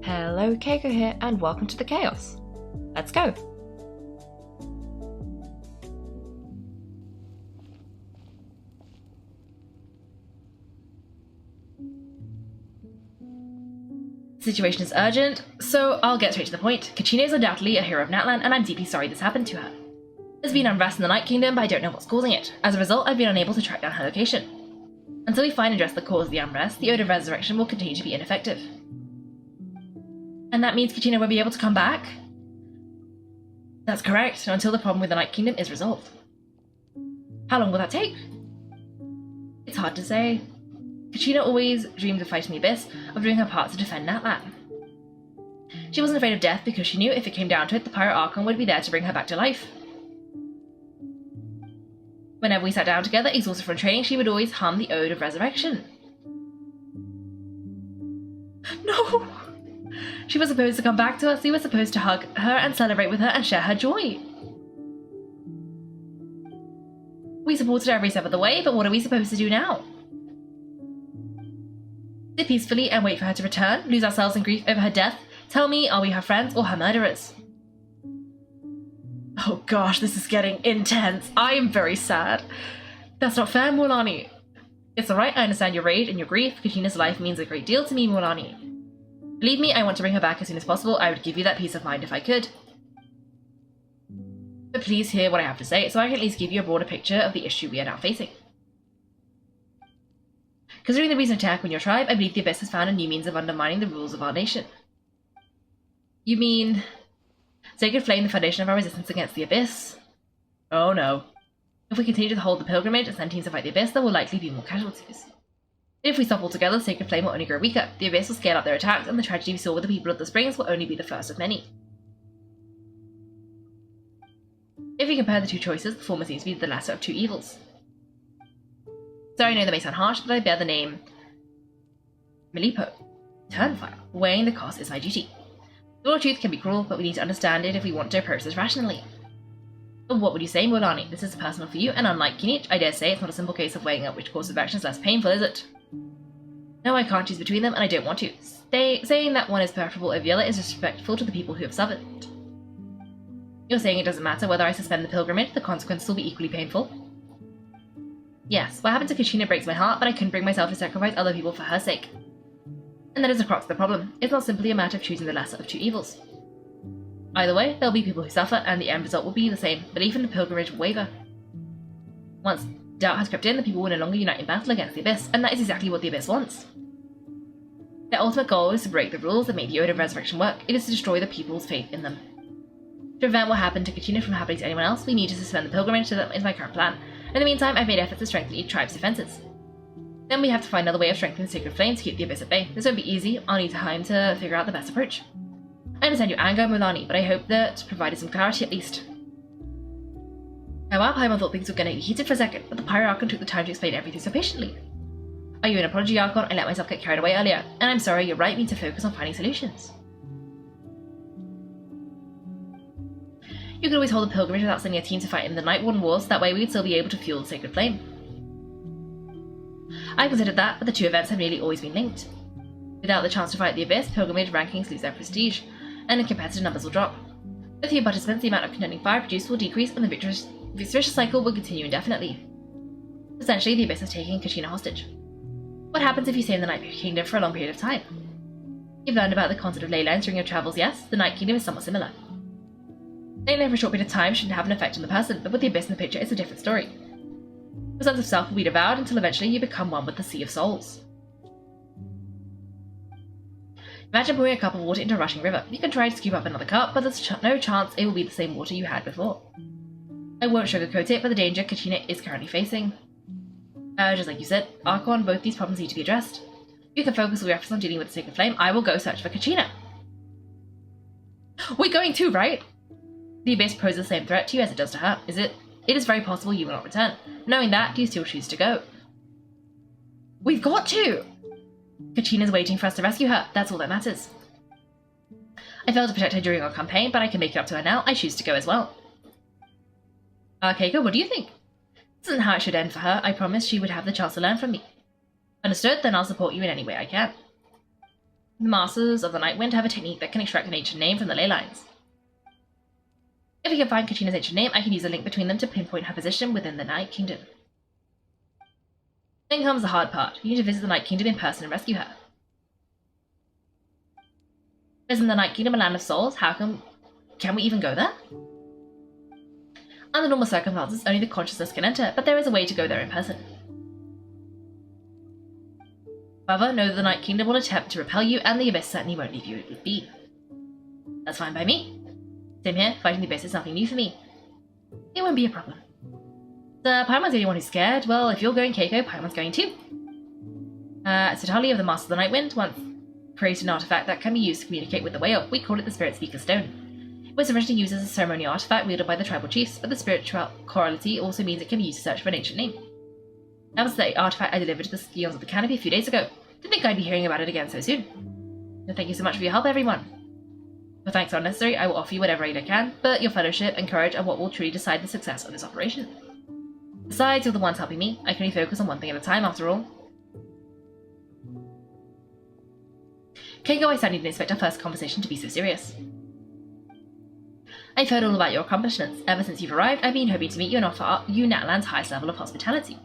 Hello, Kaiko here, and welcome to the Chaos. Let's go! The situation is urgent, so I'll get straight to the point. Kachina is undoubtedly a hero of Natlan, and I'm deeply sorry this happened to her. There's been unrest in the Night Kingdom, but I don't know what's causing it. As a result, I've been unable to track down her location. Until we find and address the cause of the unrest, the Ode of Resurrection will continue to be ineffective. And that means Kachina won't be able to come back? That's correct, until the problem with the Night Kingdom is resolved. How long will that take? It's hard to say. Kachina always dreamed of fighting the Abyss, of doing her part to defend Natlan. She wasn't afraid of death because she knew if it came down to it, the Pyro Archon would be there to bring her back to life. Whenever we sat down together, exhausted from training, she would always hum the Ode of Resurrection. No! She was supposed to come back to us, we were supposed to hug her and celebrate with her and share her joy. We supported her every step of the way, but what are we supposed to do now? Sit peacefully and wait for her to return, lose ourselves in grief over her death? Tell me, are we her friends or her murderers? Oh gosh, this is getting intense. I am very sad. That's not fair, Morlani. It's alright, I understand your rage and your grief. Kachina's life means a great deal to me, Morlani. Believe me, I want to bring her back as soon as possible. I would give you that peace of mind if I could. But please hear what I have to say, so I can at least give you a broader picture of the issue we are now facing. Considering the recent attack on your tribe, I believe the Abyss has found a new means of undermining the rules of our nation. You mean... Sacred Flame, the foundation of our resistance against the Abyss? Oh no. If we continue to hold the pilgrimage and send teams to fight the Abyss, there will likely be more casualties. If we stop altogether, the Sacred Flame will only grow weaker. The Abyss will scale up their attacks, and the tragedy we saw with the people of the Springs will only be the first of many. If we compare the two choices, the former seems to be the lesser of two evils. Sorry, I know that may sound harsh, but I bear the name Melipo. Turnfire. Weighing the cost is my duty. The raw truth can be cruel, but we need to understand it if we want to approach this rationally. But what would you say, Morlani? This is personal for you, and unlike Kinich, I dare say it's not a simple case of weighing up which course of action is less painful, is it? No, I can't choose between them, and I don't want to. Saying that one is preferable over the other is disrespectful to the people who have suffered. You're saying it doesn't matter whether I suspend the pilgrimage, the consequences will be equally painful? Yes, what happened to Kachina breaks my heart, but I couldn't bring myself to sacrifice other people for her sake. And that is the crux of the problem. It's not simply a matter of choosing the lesser of two evils. Either way, there'll be people who suffer, and the end result will be the same. Belief in the pilgrimage will waver. Once doubt has crept in, the people will no longer unite in battle against the Abyss, and that is exactly what the Abyss wants. Their ultimate goal is to break the rules that make the Ode of Resurrection work. It is to destroy the people's faith in them. To prevent what happened to Kachina from happening to anyone else, we need to suspend the pilgrimage, so that is my current plan. In the meantime, I've made efforts to strengthen each tribe's defenses. Then we have to find another way of strengthening the Sacred Flame to keep the Abyss at bay. This won't be easy, I'll need time to figure out the best approach. I understand your anger, Morlani, but I hope that provided some clarity at least. Now, while Paimon thought things were going to get heated for a second, but the Pyro Archon took the time to explain everything so patiently. Are you an apology, Archon? I let myself get carried away earlier, and I'm sorry, you're right, we need to focus on finding solutions. You could always hold a pilgrimage without sending a team to fight in the Night Warden Wars, that way we would still be able to fuel the Sacred Flame. I considered that, but the two events have nearly always been linked. Without the chance to fight the Abyss, pilgrimage rankings lose their prestige, and the competitive numbers will drop. With fewer participants, the amount of contending fire produced will decrease, and the vicious cycle will continue indefinitely. Essentially, the Abyss is taking Kachina hostage. What happens if you stay in the Night Kingdom for a long period of time? You've learned about the concept of ley lines during your travels, yes? The Night Kingdom is somewhat similar. Staying there for a short period of time shouldn't have an effect on the person, but with the Abyss in the picture, it's a different story. The sense of self will be devoured until eventually you become one with the Sea of Souls. Imagine pouring a cup of water into a rushing river. You can try to scoop up another cup, but there's no chance it will be the same water you had before. I won't sugarcoat it, but the danger Kachina is currently facing. Just like you said, Archon, both these problems need to be addressed. You can focus all your efforts on dealing with the Sacred Flame. I will go search for Kachina. We're going too, right? The Abyss poses the same threat to you as it does to her, is it? It is very possible you will not return. Knowing that, do you still choose to go? We've got to! Kachina's waiting for us to rescue her. That's all that matters. I failed to protect her during our campaign, but I can make it up to her now. I choose to go as well. Kaiko, what do you think? This isn't how it should end for her. I promised she would have the chance to learn from me. Understood? Then I'll support you in any way I can. The Masters of the Night Wind have a technique that can extract an ancient name from the ley lines. If we can find Kachina's ancient name, I can use a link between them to pinpoint her position within the Night Kingdom. Then comes the hard part. You need to visit the Night Kingdom in person and rescue her. Isn't the Night Kingdom a land of souls? Can we even go there? Under normal circumstances, only the consciousness can enter, but there is a way to go there in person. However, know that the Night Kingdom will attempt to repel you, and the Abyss certainly won't leave you be. That's fine by me. Same here, fighting the Abyss is nothing new for me. It won't be a problem. Paimon's the only one who's scared. Well, if you're going Kaiko, Paimon's going too. Sitali of the Master of the Night Wind once created an artifact that can be used to communicate with the whale. We call it the Spirit Speaker Stone. It was originally used as a ceremonial artifact wielded by the tribal chiefs, but the spiritual quality also means it can be used to search for an ancient name. That was the artifact I delivered to the Scions of the Canopy a few days ago. Didn't think I'd be hearing about it again so soon. So thank you so much for your help, everyone. If thanks are necessary, I will offer you whatever aid I can, but your fellowship and courage are what will truly decide the success of this operation. Besides, you're the ones helping me. I can only focus on one thing at a time, after all. Kaiko, I certainly didn't expect our first conversation to be so serious. I've heard all about your accomplishments. Ever since you've arrived, I've been hoping to meet you and offer you Natlan's highest level of hospitality.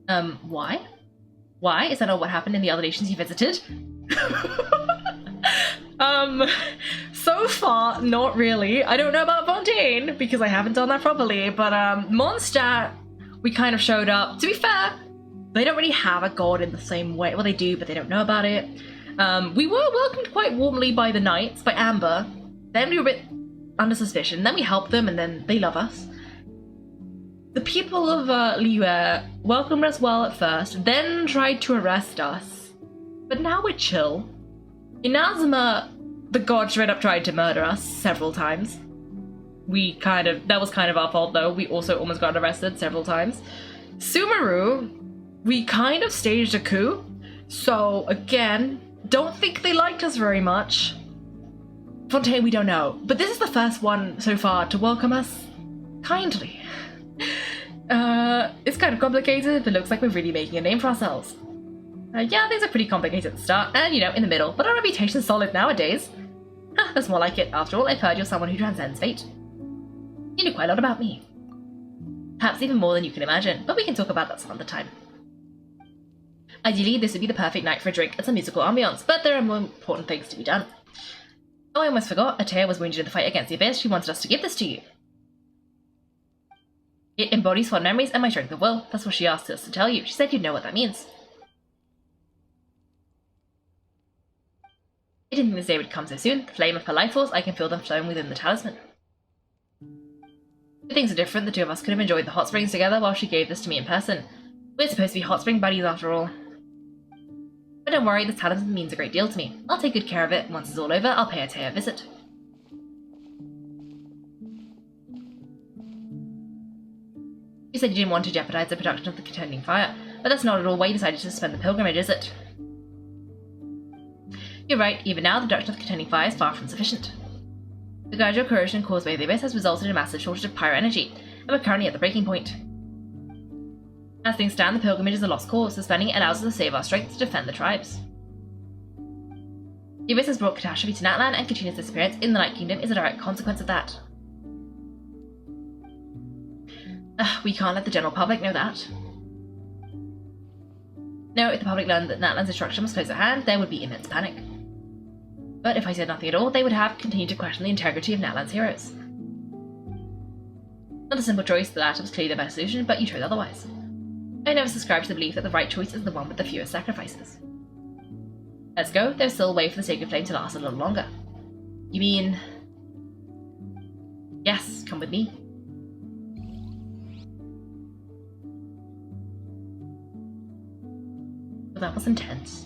Why? Why? Is that not what happened in the other nations you visited? So far, not really. I don't know about Fontaine, because I haven't done that properly, but, Mondstadt, we kind of showed up. To be fair, they don't really have a god in the same way. Well, they do, but they don't know about it. We were welcomed quite warmly by the Knights, by Amber. Then we were a bit under suspicion, then we helped them, and then they love us. The people of, Liyue welcomed us well at first, then tried to arrest us. But now we're chill. Inazuma, the god, straight up tried to murder us several times. That was kind of our fault though. We also almost got arrested several times. Sumeru, we kind of staged a coup. So again, don't think they liked us very much. Fontaine, we don't know. But this is the first one so far to welcome us kindly. It's kind of complicated, but looks like we're really making a name for ourselves. Yeah, things are pretty complicated at the start, and, you know, in the middle, but our reputation's solid nowadays. That's more like it. After all, I've heard you're someone who transcends fate. You know quite a lot about me. Perhaps even more than you can imagine, but we can talk about that some other time. Ideally, this would be the perfect night for a drink and some musical ambiance, but there are more important things to be done. Oh, I almost forgot. Atea was wounded in the fight against the Abyss. She wanted us to give this to you. It embodies fond memories and my strength of will. That's what she asked us to tell you. She said you'd know what that means. I didn't think this day would come so soon. The flame of her life force, I can feel them flowing within the talisman. But things are different. The two of us could have enjoyed the hot springs together while she gave this to me in person. We're supposed to be hot spring buddies after all. But don't worry, the talisman means a great deal to me. I'll take good care of it. Once it's all over, I'll pay Atea a visit. You said you didn't want to jeopardize the production of the contending fire, but that's not at all why you decided to suspend the pilgrimage, is it? You're right, even now the production of the contending fire is far from sufficient. The gradual corrosion caused by the Abyss has resulted in a massive shortage of pyro energy, and we're currently at the breaking point. As things stand, the pilgrimage is a lost cause. Suspending it allows us to save our strength to defend the tribes. The Abyss has brought catastrophe to Natlan, and Kachina's disappearance in the Night Kingdom is a direct consequence of that. We can't let the general public know that. No, if the public learned that Natlan's destruction was close at hand, there would be immense panic. But if I said nothing at all, they would have continued to question the integrity of Natlan's heroes. Not a simple choice, the latter was clearly the best solution, but you chose otherwise. I never subscribed to the belief that the right choice is the one with the fewest sacrifices. Let's go, there's still a way for the sacred flame to last a little longer. You mean... Yes, come with me. But that was intense.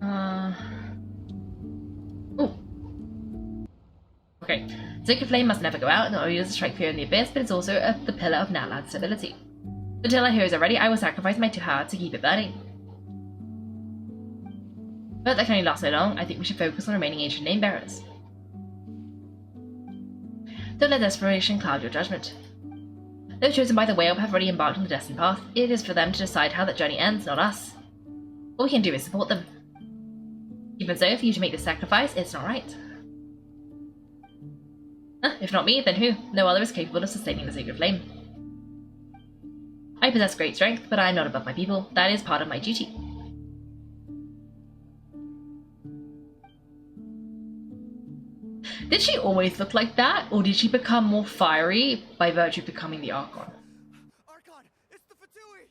Oh. Okay. Sacred Flame must never go out, not only does it strike fear in the Abyss, but it's also the pillar of Natlan's stability. Until our heroes are ready, I will sacrifice my power to keep it burning. But that can only last so long. I think we should focus on remaining ancient name bearers. Don't let desperation cloud your judgment. Those chosen by the whale have already embarked on the destined path. It is for them to decide how that journey ends, not us. All we can do is support them. Even so, for you to make this sacrifice, it's not right. If not me, then who? No other is capable of sustaining the sacred flame. I possess great strength, but I am not above my people. That is part of my duty. Did she always look like that, or did she become more fiery by virtue of becoming the Archon? Archon, it's the Fatui!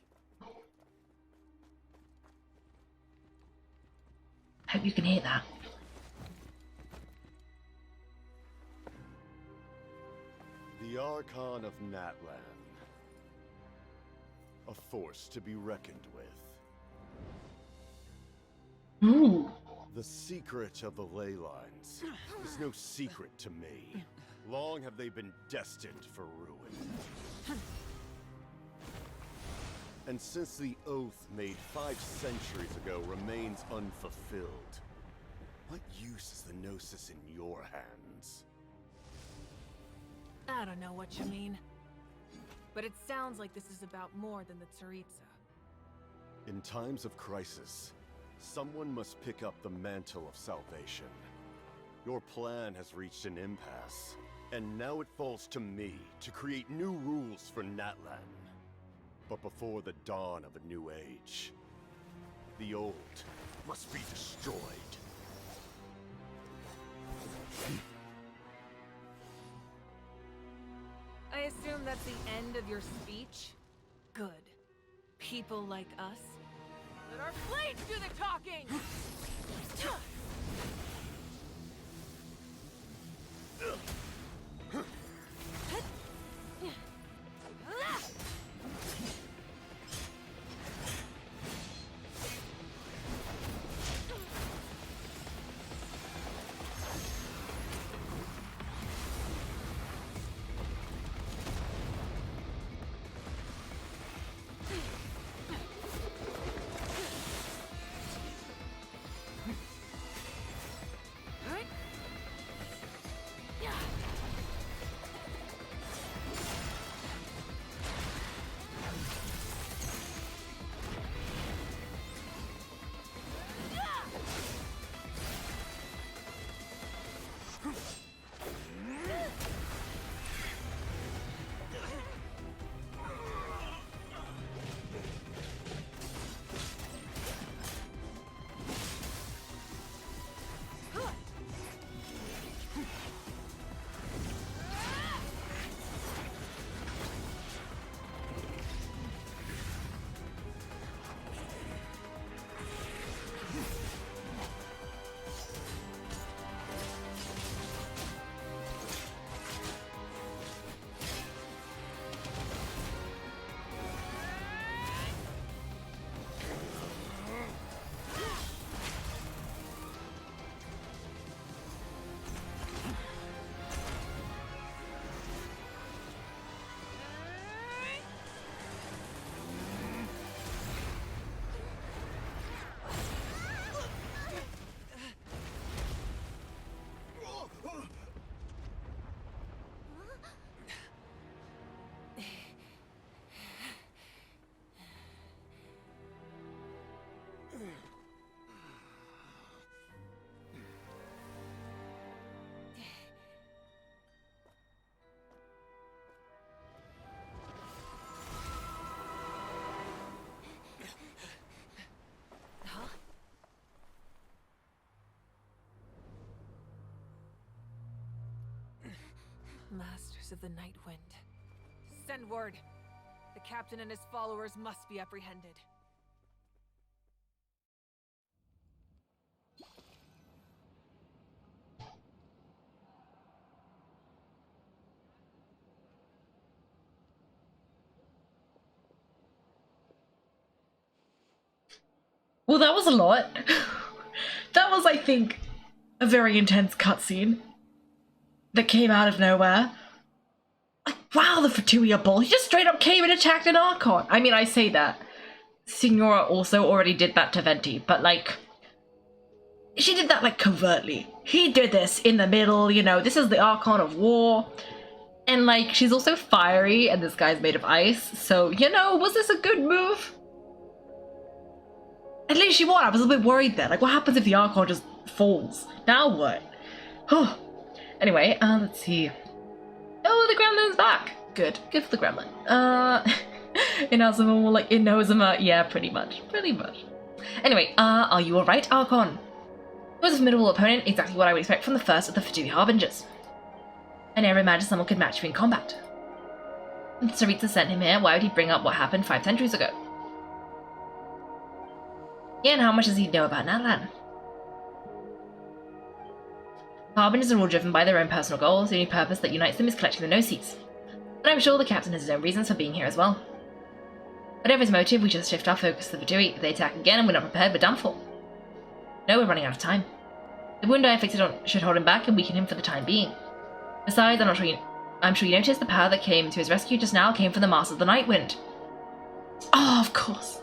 Hope you can hear that. The Archon of Natlan. A force to be reckoned with. Ooh. The secret of the ley lines is no secret to me. Long have they been destined for ruin. And since the oath made 5 centuries ago remains unfulfilled, what use is the Gnosis in your hands? I don't know what you mean. But it sounds like this is about more than the Tsaritsa. In times of crisis, someone must pick up the mantle of salvation. Your plan has reached an impasse, and now it falls to me to create new rules for Natlan. But before the dawn of a new age, the old must be destroyed. I assume that's the end of your speech? Good. People like us? Let our blades do the talking! Masters of the Night Wind. Send word. The captain and his followers must be apprehended. Well, that was a lot. That was, I think, a very intense cutscene that came out of nowhere. Like, wow, the Fatui are bold. He just straight up came and attacked an Archon. I mean, I say that. Signora also already did that to Venti, but, like, she did that, like, covertly. He did this in the middle, you know, this is the Archon of War. And like, she's also fiery and this guy's made of ice. So, you know, was this a good move? At least she won. I was a bit worried there. Like, what happens if the Archon just falls? Now what? Anyway, let's see. Oh, the gremlin's back. Good. Good for the gremlin. Inazuma will like Inozuma. Yeah, pretty much. Pretty much. Anyway, are you alright, Archon? It was a formidable opponent, exactly what I would expect from the first of the Fatui Harbingers. I never imagined someone could match you in combat. If Saritsa sent him here, why would he bring up what happened 5 centuries ago? Yeah, and how much does he know about Natlan? Harbingers are all driven by their own personal goals. The only purpose that unites them is collecting the no-seats. But I'm sure the captain has his own reasons for being here as well. Whatever his motive, we just shift our focus to the Fatui. If they attack again and we're not prepared, we're done for. No, we're running out of time. The wound I inflicted should hold him back and weaken him for the time being. Besides, I'm sure you noticed the power that came to his rescue just now came from the Master of the Night Wind. Oh, of course.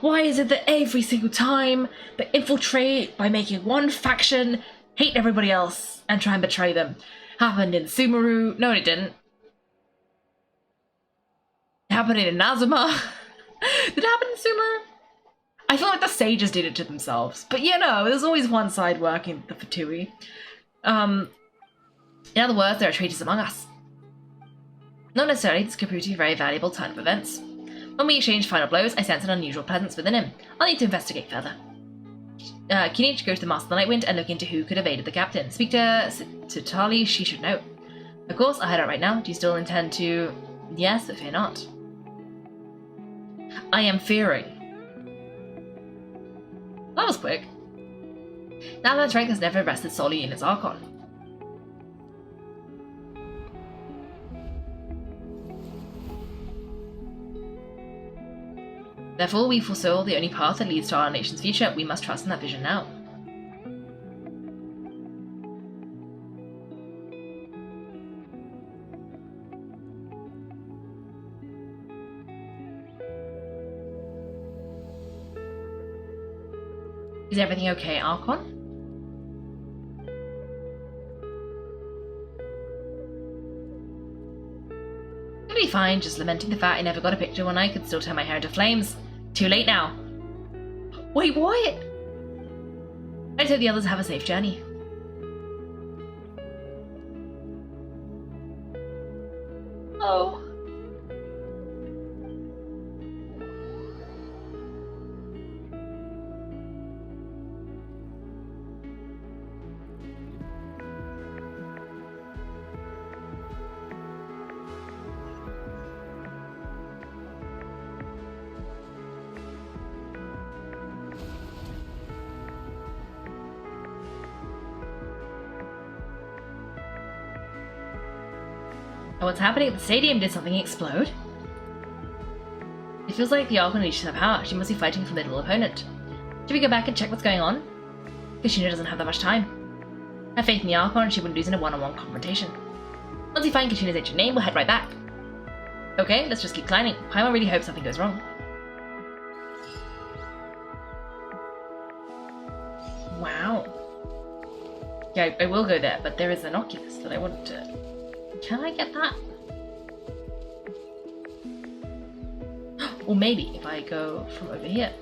Why is it that every single time they infiltrate by making one faction hate everybody else and try and betray them? Happened in Sumeru. No, it didn't. It happened in Inazuma. Did it happen in Sumeru? I feel like the sages did it to themselves. But you know, there's always one side working the Fatui. In other words, there are traitors among us. Not necessarily, this could prove to be a very valuable turn of events. When we exchange final blows, I sense an unusual presence within him. I'll need to investigate further. Kinich, go to the Master of the Nightwind and look into who could have aided the captain. Speak to Tali, she should know. Of course, I'll head out right now. Do you still intend to... Yes, but fear not. I am fearing. That was quick. Now that strength has never rested solely in its Archon. Therefore, we foresaw the only path that leads to our nation's future. We must trust in that vision now. Is everything okay, Archon? It'll be fine, just lamenting the fact I never got a picture when I could still turn my hair into flames. Too late now. Wait, what? I hope the others have a safe journey. Oh. Oh, what's happening at the stadium? Did something explode? It feels like the Archon reached her power. She must be fighting for middle opponent. Should we go back and check what's going on? Kachina doesn't have that much time. Have faith in the Archon, she wouldn't lose in a one-on-one confrontation. Once we find Kachina's ancient name, we'll head right back. Okay, let's just keep climbing. Pyro really hopes something goes wrong. Wow. Yeah, I will go there, but there is an Oculus that I want to... Can I get that? Or maybe if I go from over here.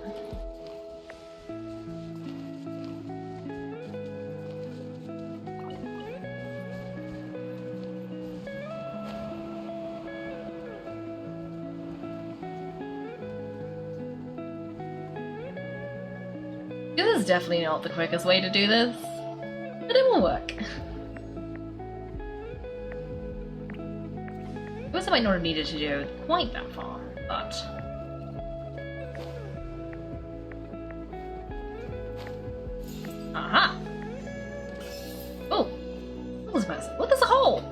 This is definitely not the quickest way to do this, but it will work. I guess I might not have needed to do quite that far, but... Aha! Oh! What? There's a hole!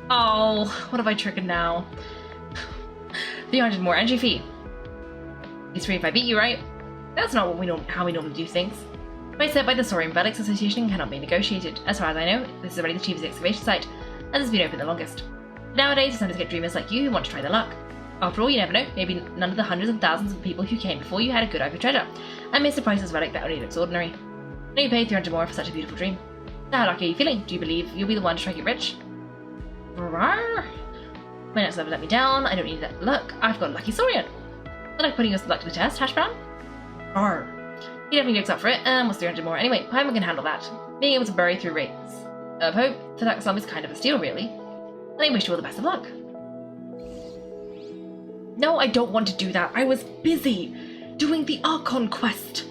Oh, what have I triggered now? 300 more entry fee. It's free if I beat you, right? That's not how we normally do things. Price set by the Saurian Relics Association cannot be negotiated. As far as I know, this is already the cheapest excavation site, and it's been open the longest. Nowadays, it's time to get dreamers like you who want to try their luck. After all, you never know, maybe none of the hundreds of thousands of people who came before you had a good eye for treasure, and missed the priceless relic that only looks ordinary. Now you paid 300 more for such a beautiful dream. So how lucky are you feeling? Do you believe you'll be the one to strike it rich? My next level let me down. I don't need that luck. I've got a lucky Saurian. I like putting your luck to the test, Hash Brown. Arr. He definitely looks up for it, and what's 300 more? Anyway, Pyro can handle that. Being able to bury through rates of hope for that sum is kind of a steal, really. And I wish you all the best of luck. No, I don't want to do that. I was busy doing the Archon quest.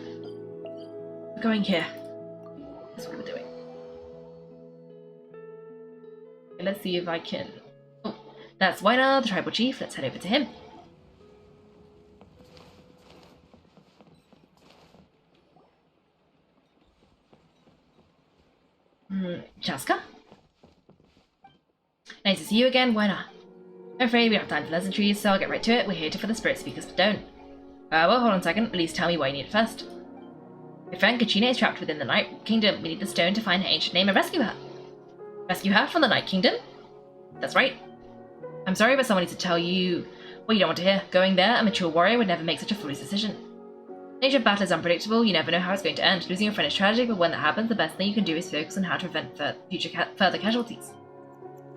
We're going here. That's what we're doing. Okay, let's see if I can... Oh, that's Wyna, the tribal chief. Let's head over to him. Chaska? Nice to see you again, Wyna. I'm afraid we don't have time for pleasantries, so I'll get right to it. We're here for the Spirit Speaker's Stone. Well, hold on a second. At least tell me why you need it first. Your friend Kachina is trapped within the Night Kingdom. We need the stone to find her ancient name and rescue her. Rescue her from the Night Kingdom? That's right. I'm sorry, but someone needs to tell you what you don't want to hear. Going there, a mature warrior would never make such a foolish decision. The nature of battle is unpredictable. You never know how it's going to end. Losing your friend is tragic, but when that happens, the best thing you can do is focus on how to prevent further casualties.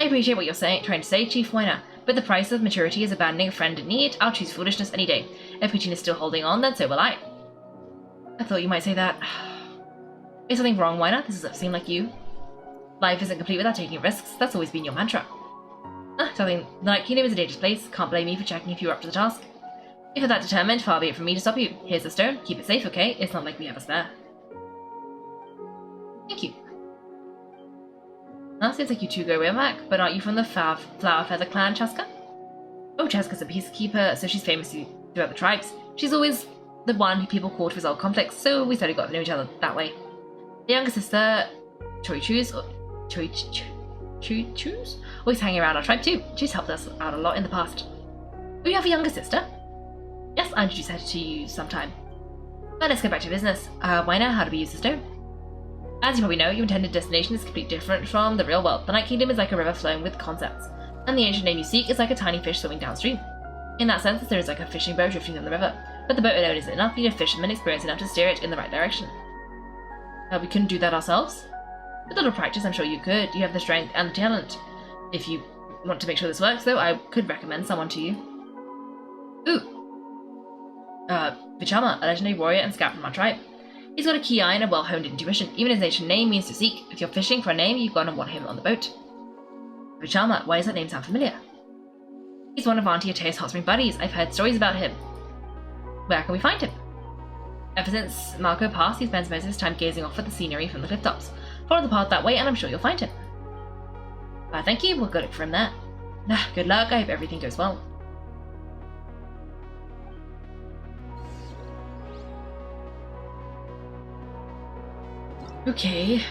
I appreciate what you're trying to say, Chief Wyna, but the price of maturity is abandoning a friend in need. I'll choose foolishness any day. If Kachina is still holding on, then so will I. I thought you might say that. Is something wrong, Wyna? This doesn't seem like you. Life isn't complete without taking risks. That's always been your mantra. Something. The Night Kingdom is a dangerous place. Can't blame me for checking if you're up to the task. If you're that determined, far be it from me to stop you. Here's the stone. Keep it safe, okay? It's not like we have a spare. Thank you. Now, seems like you two go way back, but aren't you from the Flower Feather clan, Chaska? Oh, Chaska's a peacekeeper, so she's famous throughout the tribes. She's always the one who people call to resolve conflicts, so we sort of got to know each other that way. The younger sister, Choichu's, always hanging around our tribe too. She's helped us out a lot in the past. Oh, you have a younger sister? Yes, I'll introduce her to you sometime. But let's get back to business. Wyna, how do we use the stone? As you probably know, your intended destination is completely different from the real world. The Night Kingdom is like a river flowing with concepts, and the ancient name you seek is like a tiny fish swimming downstream. In that sense, there is like a fishing boat drifting down the river, but the boat alone isn't enough. You need a fisherman experienced enough to steer it in the right direction. We couldn't do that ourselves? With a little practice, I'm sure you could. You have the strength and the talent. If you want to make sure this works, though, I could recommend someone to you. Ooh. Vichama, a legendary warrior and scout from our tribe. He's got a keen eye and a well-honed intuition. Even his ancient name means to seek. If you're fishing for a name, you're gonna want him on the boat. Vichama, why does that name sound familiar? He's one of Auntie Atea's hot spring buddies. I've heard stories about him. Where can we find him? Ever since Marco passed, he spends most of his time gazing off at the scenery from the cliff tops. Follow the path that way and I'm sure you'll find him. Thank you, we'll go look for him there. Good luck, I hope everything goes well. Okay,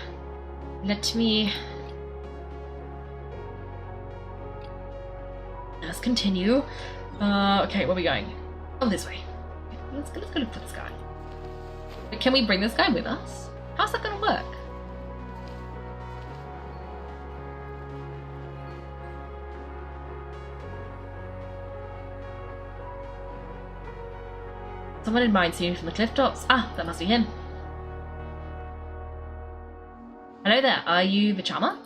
let's continue. Okay, where are we going? Oh, this way. Let's go look for this guy. But can we bring this guy with us? How's that gonna work? Someone in mine seen from the cliff tops. Ah, that must be him. Hello there, are you Vichama?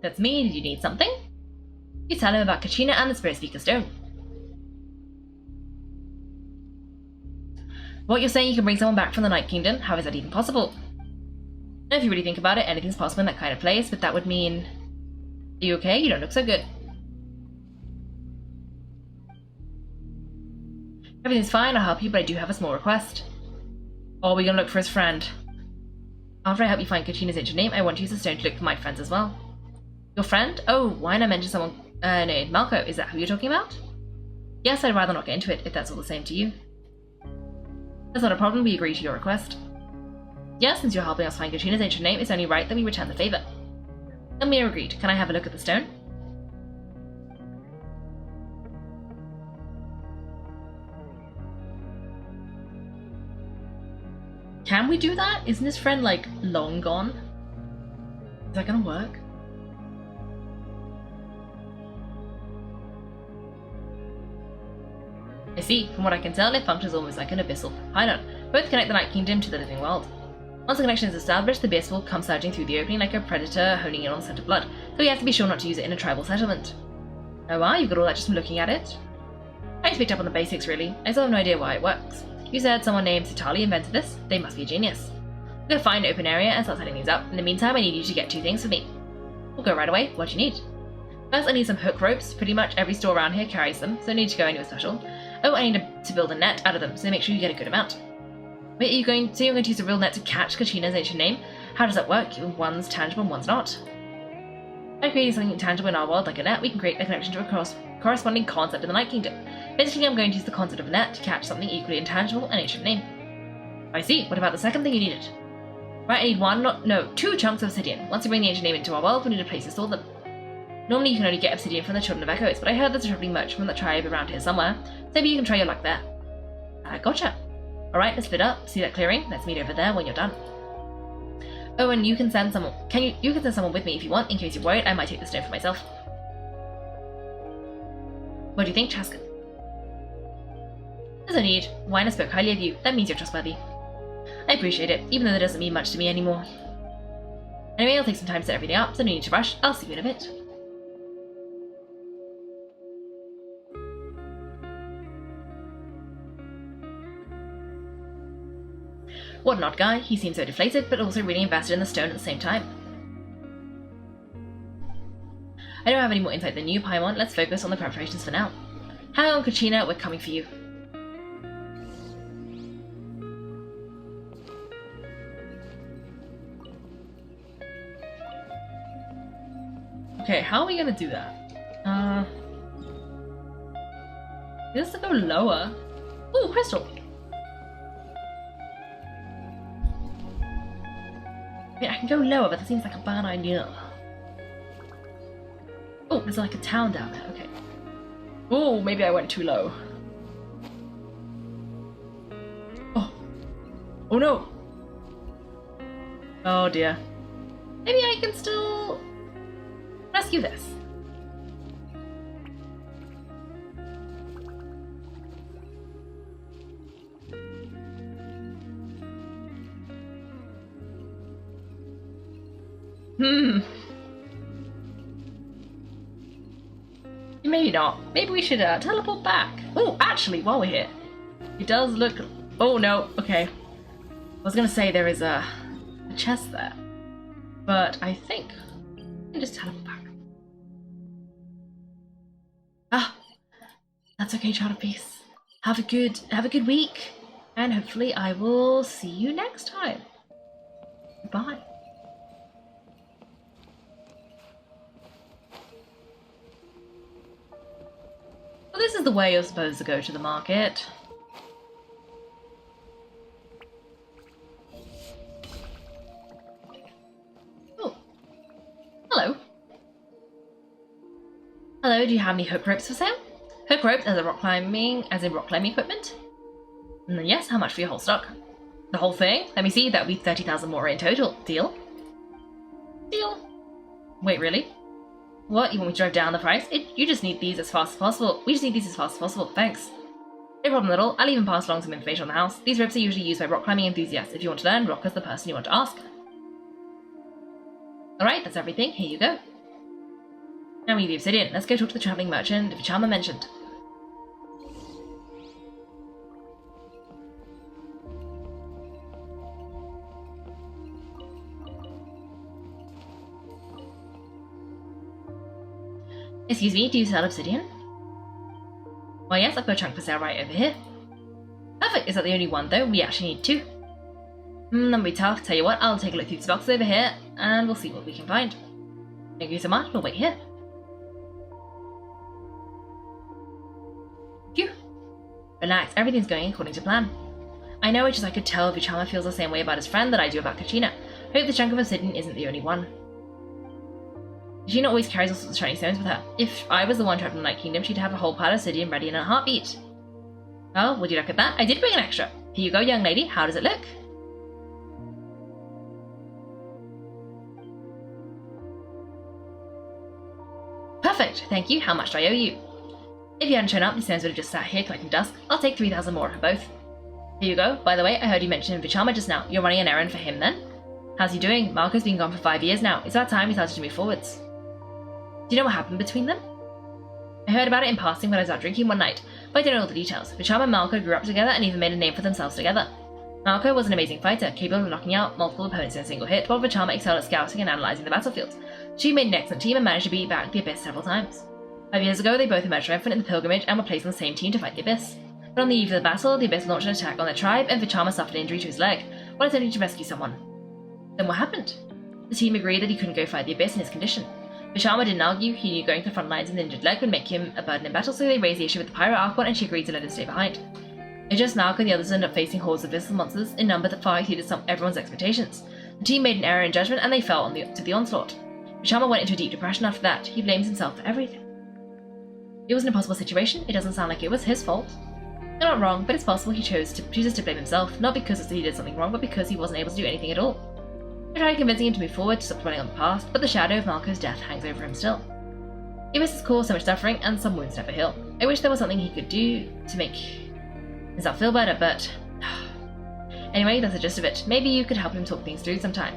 That's me, did you need something? You tell him about Kachina and the Spirit Speaker's Stone. What you're saying, you can bring someone back from the Night Kingdom? How is that even possible? If you really think about it, anything's possible in that kind of place, but that would mean... Are you okay? You don't look so good. Everything's fine, I'll help you, but I do have a small request. Or are we gonna look for his friend? After I help you find Kachina's ancient name, I want to use the stone to look for my friends as well. Your friend? Oh, why not mention someone named Malco? Is that who you're talking about? Yes, I'd rather not get into it, if that's all the same to you. That's not a problem, we agree to your request. Yes, since you're helping us find Kachina's ancient name, it's only right that we return the favor. Then we are agreed. Can I have a look at the stone? Can we do that? Isn't his friend, like, long gone? Is that gonna work? I see. From what I can tell, it functions almost like an abyssal pylon. Both connect the Night Kingdom to the living world. Once the connection is established, the beast will come surging through the opening like a predator honing in on the scent of blood, so we have to be sure not to use it in a tribal settlement. Oh wow, you've got all that just from looking at it? I just picked up on the basics really, I still have no idea why it works. You said someone named Sitali invented this? They must be a genius. We'll go find an open area and start setting these up. In the meantime, I need you to get 2 things for me. We'll go right away. What do you need? First, I need some hook ropes. Pretty much every store around here carries them, so I need to go anywhere special. Oh, I need to build a net out of them, so make sure you get a good amount. Wait, you're going to use a real net to catch Kachina's ancient name? How does that work? One's tangible and one's not. By creating something tangible in our world like a net, we can create a connection to a corresponding concept in the Night Kingdom. Basically, I'm going to use the concept of a net to catch something equally intangible and ancient name. I see. What about the second thing you needed? Right, I need 2 chunks of obsidian. Once we bring the ancient name into our world, we need a place to store them. Normally you can only get obsidian from the Children of Echoes, but I heard there's a traveling merchant from that tribe around here somewhere, so maybe you can try your luck there. Gotcha. Alright, let's split up. See that clearing? Let's meet over there when you're done. Oh, and you can send someone. You can send someone with me if you want, in case you're worried I might take the stone for myself. What do you think, Chaskin? There's no need. Wine spoke highly of you. That means you're trustworthy. I appreciate it, even though that doesn't mean much to me anymore. Anyway, it'll take some time to set everything up, so no need to rush. I'll see you in a bit. What an odd guy. He seems so deflated, but also really invested in the stone at the same time. I don't have any more insight than you, Paimon. Let's focus on the preparations for now. Hang on, Kachina, we're coming for you. Okay, how are we gonna do that? This to go lower. Ooh, crystal! I mean, I can go lower, but that seems like a bad idea. Oh, there's like a town down there, okay. Oh, maybe I went too low. Oh. Oh no! Oh dear. Maybe I can still rescue this. Maybe not. Maybe we should teleport back. Oh, actually, while we're here, it does look. Oh no. Okay. I was gonna say there is a chest there, but I think I can just teleport back. Ah, that's okay, child of peace. Have a good week, and hopefully I will see you next time. Bye. Well, this is the way you're supposed to go to the market. Oh. Hello. Hello, do you have any hook ropes for sale? Hook ropes as in rock climbing equipment? Yes, how much for your whole stock? The whole thing? Let me see, that would be 30,000 more in total. Deal? Deal. Wait, really? What, you want me to drive down the price? You just need these as fast as possible. We just need these as fast as possible, thanks. No problem at all, I'll even pass along some information on the house. These ropes are usually used by rock climbing enthusiasts. If you want to learn, Rock is the person you want to ask. Alright, that's everything, here you go. Now we need the obsidian. Let's go talk to the travelling merchant Vichama mentioned. Excuse me, do you sell obsidian? Why yes, I've got a chunk for sale right over here. Perfect, is that the only one though? We actually need 2. That'll be tough. Tell you what, I'll take a look through these boxes over here and we'll see what we can find. Thank you so much, we'll wait here. Phew. Relax, everything's going according to plan. I know, it's just I could tell Vichama feels the same way about his friend that I do about Kachina. Hope the chunk of obsidian isn't the only one. Kachina always carries all sorts of shiny stones with her. If I was the one trapped in the Night Kingdom, she'd have a whole pile of obsidian ready in a heartbeat. Oh, would you look at that? I did bring an extra. Here you go, young lady. How does it look? Perfect, thank you. How much do I owe you? If you hadn't shown up, these stones would have just sat here collecting dust. I'll take 3,000 more for both. Here you go. By the way, I heard you mention Vichama just now. You're running an errand for him then? How's he doing? Marco's been gone for 5 years now. It's about time he started to move forwards. Do you know what happened between them? I heard about it in passing when I was out drinking one night, but I don't know all the details. Vichama and Marco grew up together and even made a name for themselves together. Marco was an amazing fighter, capable of knocking out multiple opponents in a single hit, while Vichama excelled at scouting and analysing the battlefield. She made an excellent team and managed to beat back the Abyss several times. 5 years ago, they both emerged triumphant in the Pilgrimage and were placed on the same team to fight the Abyss. But on the eve of the battle, the Abyss launched an attack on their tribe, and Vichama suffered an injury to his leg, while attempting to rescue someone. Then what happened? The team agreed that he couldn't go fight the Abyss in his condition. Vichama didn't argue, he knew going to the front lines with an injured leg would make him a burden in battle, so they raised the issue with the Pyro Archon and she agreed to let him stay behind. It's just Marco and the others ended up facing hordes of abyssal monsters in number that far exceeded everyone's expectations. The team made an error in judgment and they fell to the onslaught. Vichama went into a deep depression after that. He blames himself for everything. It was an impossible situation. It doesn't sound like it was his fault. They're not wrong, but it's possible he chooses to blame himself, not because he did something wrong, but because he wasn't able to do anything at all. I tried convincing him to move forward, to stop dwelling on the past, but the shadow of Marco's death hangs over him still. He misses cause so much suffering, and some wounds never heal. I wish there was something he could do to make himself feel better, but... Anyway, that's the gist of it. Maybe you could help him talk things through sometime.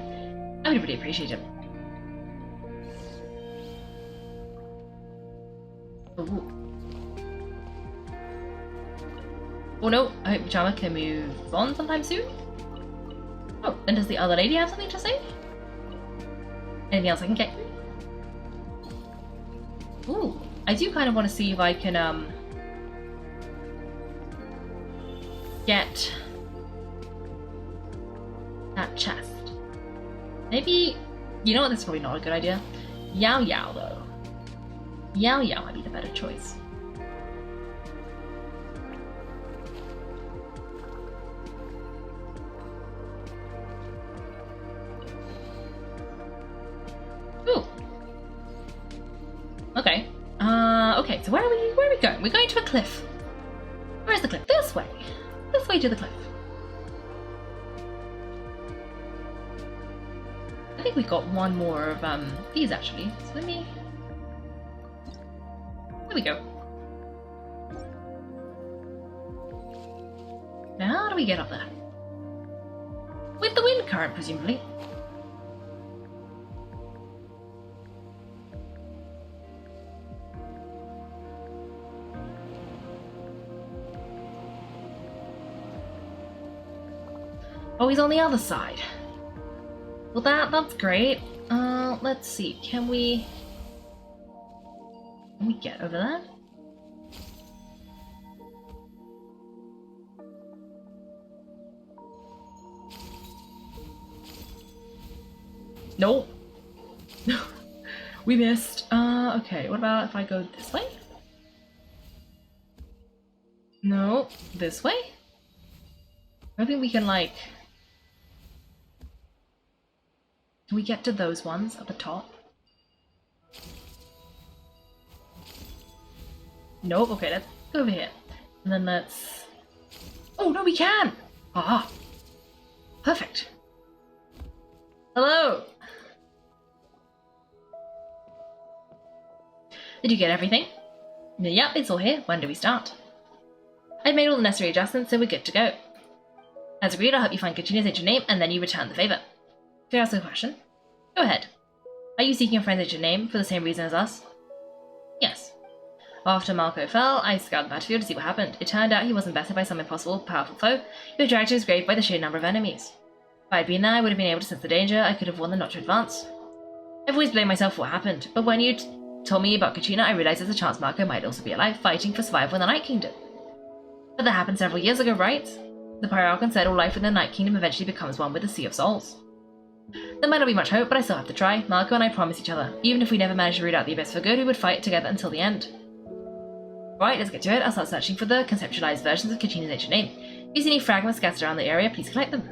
I would really appreciate it. Ooh. Oh no, I hope Vichama can move on sometime soon. Oh, and does the other lady have something to say? Anything else I can get? Ooh, I do kind of want to see if I can, get that chest. Maybe, you know what, that's probably not a good idea. Yao Yao, though. Yao Yao might be the better choice. Ooh. Okay. Okay, so where are we going? We're going to a cliff. Where's the cliff? This way. This way to the cliff. I think we've got one more of these actually. So let me... There we go. Now how do we get up there? With the wind current, presumably. Oh, he's on the other side. Well, that's great. Let's see. Can we get over there? Nope. We missed. Okay. What about if I go this way? No, this way? I think we can like... Can we get to those ones at the top? Nope, okay, let's go over here. And then let's... Oh, no, we can! Ah! Perfect. Hello! Did you get everything? Yep, it's all here. When do we start? I've made all the necessary adjustments, so we're good to go. As agreed, I'll help you find Kachina's ancient name, and then you return the favor. Can I ask a question? Go ahead. Are you seeking a friend's ancient name for the same reason as us? Yes. After Marco fell, I scouted the battlefield to see what happened. It turned out he was invested by some impossible, powerful foe who dragged to his grave by the sheer number of enemies. If I had been there, I would have been able to sense the danger. I could have warned them not to advance. I've always blamed myself for what happened, but when you told me about Kachina, I realized there's a chance Marco might also be alive, fighting for survival in the Night Kingdom. But that happened several years ago, right? The Pyro Archon said all life in the Night Kingdom eventually becomes one with the Sea of Souls. There might not be much hope, but I still have to try. Marco and I promised each other. Even if we never managed to root out the Abyss for good, we would fight together until the end. Right, let's get to it. I'll start searching for the conceptualized versions of Kachina's ancient name. If you see any fragments scattered around the area, please collect them.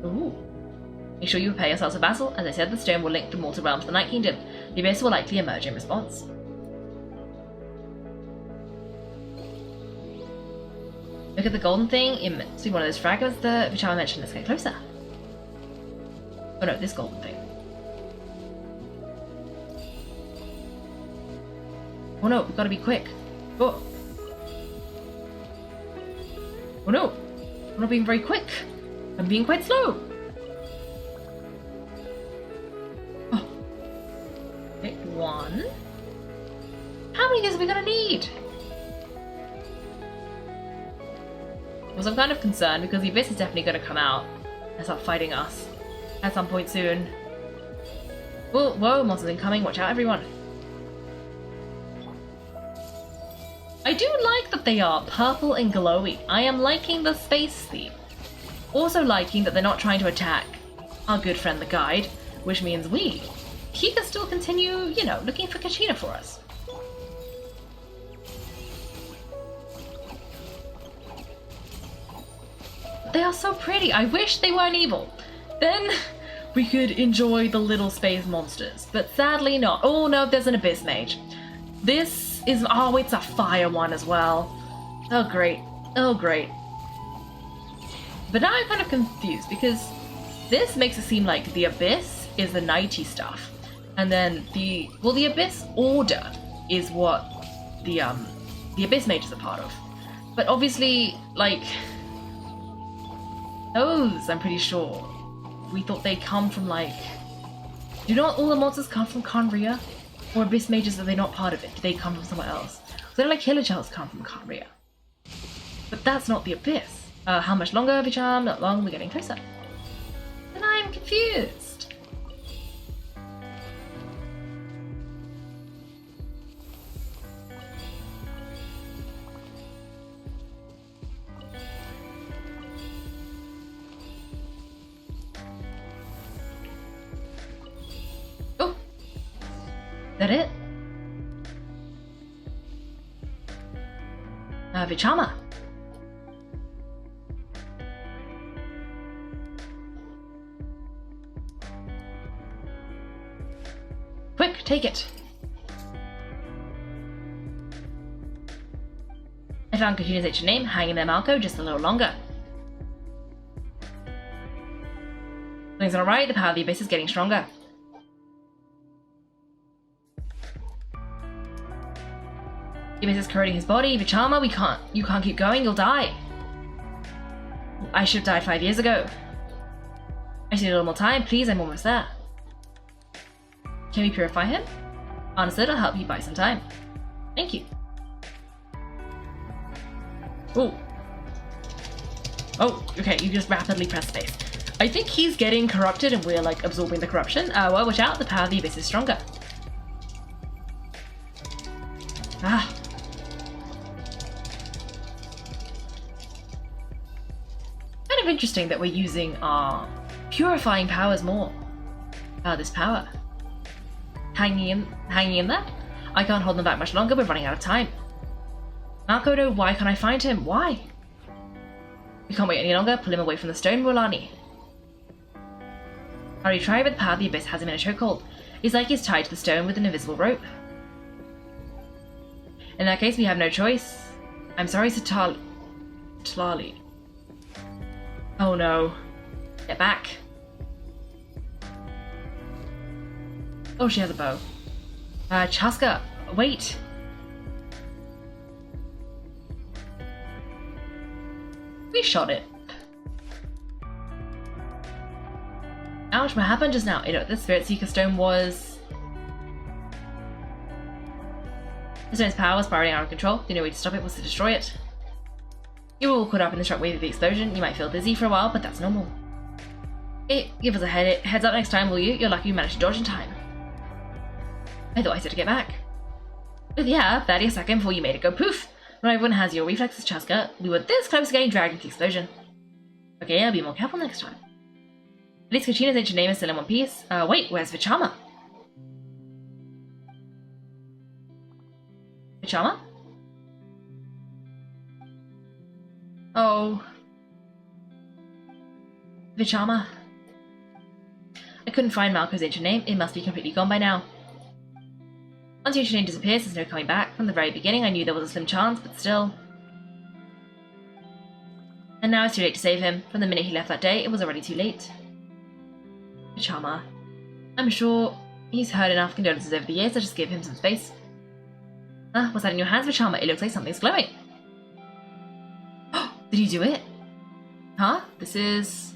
Ooh. Make sure you prepare yourselves for battle. As I said, the stone will link the mortal realm to the Night Kingdom. The Abyss will likely emerge in response. Look at the golden thing. It must be one of those fragments that Vichama mentioned. Let's get closer. Oh no, this golden thing. Oh no, we've got to be quick. Oh. Oh no, I'm not being very quick. I'm being quite slow. Oh. Okay, 1. How many of these are we gonna need? Well, I'm kind of concerned because the Abyss is definitely gonna come out and start fighting us at some point soon. Whoa, whoa, monsters incoming, watch out everyone. I do like that they are purple and glowy. I am liking the space theme. Also liking that they're not trying to attack our good friend the guide, which means he can still continue, you know, looking for Kachina for us. They are so pretty. I wish they weren't evil. Then we could enjoy the little space monsters, but sadly not. Oh no, there's an Abyss Mage. This is, oh, it's a fire one as well. Oh great, oh great. But now I'm kind of confused because this makes it seem like the Abyss is the nighty stuff, and then the Abyss Order is what the Abyss Mage is a part of. But obviously, like, those, I'm pretty sure, we thought they come from, like, do not all the monsters come from Conria? Or Abyss Mages, are they not part of it? Do they come from somewhere else? So like Killer Shells come from Conria. But that's not the Abyss. How much longer, Vicham? Not long, we're getting closer. And I'm confused. Oh! Is that it? Vichama. Quick, take it. I found Kachina's ancient name hanging there, Malco, just a little longer. Things are alright, the power of the Abyss is getting stronger. The Abyss is corroding his body. Vichama, you can't keep going, you'll die. I should have died 5 years ago. I just need a little more time, please, I'm almost there. Can we purify him? Honestly, it'll help you buy some time. Thank you. Oh. Oh, okay, you just rapidly press space. I think he's getting corrupted and we're like absorbing the corruption. Well, watch out, the power of the Abyss is stronger. Ah. Kind of interesting that we're using our purifying powers more. This power. Hanging in there? I can't hold them back much longer, we're running out of time. Makoto, why can't I find him? Why? We can't wait any longer, pull him away from the stone, Rolani. I already tried, but the power of the Abyss has him in a chokehold. It's like he's tied to the stone with an invisible rope. In that case, we have no choice. I'm sorry, Tlali. Oh no. Get back. Oh, she has a bow. Chaska, wait. We shot it. Ouch, what happened just now? You know, the Spirit Seeker Stone was... The stone's power was spiraling out of control. The only way to stop it was to destroy it. You were all caught up in the shockwave of the explosion. You might feel dizzy for a while, but that's normal. Give us a heads up next time, will you? You're lucky you managed to dodge in time. I thought I said to get back. But yeah, barely a second before you made it go poof. Not everyone has your reflexes, Chaska. We were this close to getting dragged into the explosion. Okay, I'll be more careful next time. At least Kachina's ancient name is still in one piece. Wait, where's Vichama? Vichama? Oh. Vichama. I couldn't find Malco's ancient name. It must be completely gone by now. Once your ancient name disappears, there's no coming back. From the very beginning, I knew there was a slim chance, but still. And now it's too late to save him. From the minute he left that day, it was already too late. Vichama. I'm sure he's heard enough condolences over the years, so just give him some space. Ah, what's that in your hands, Vichama? It looks like something's glowing. Did you do it? Huh? This is...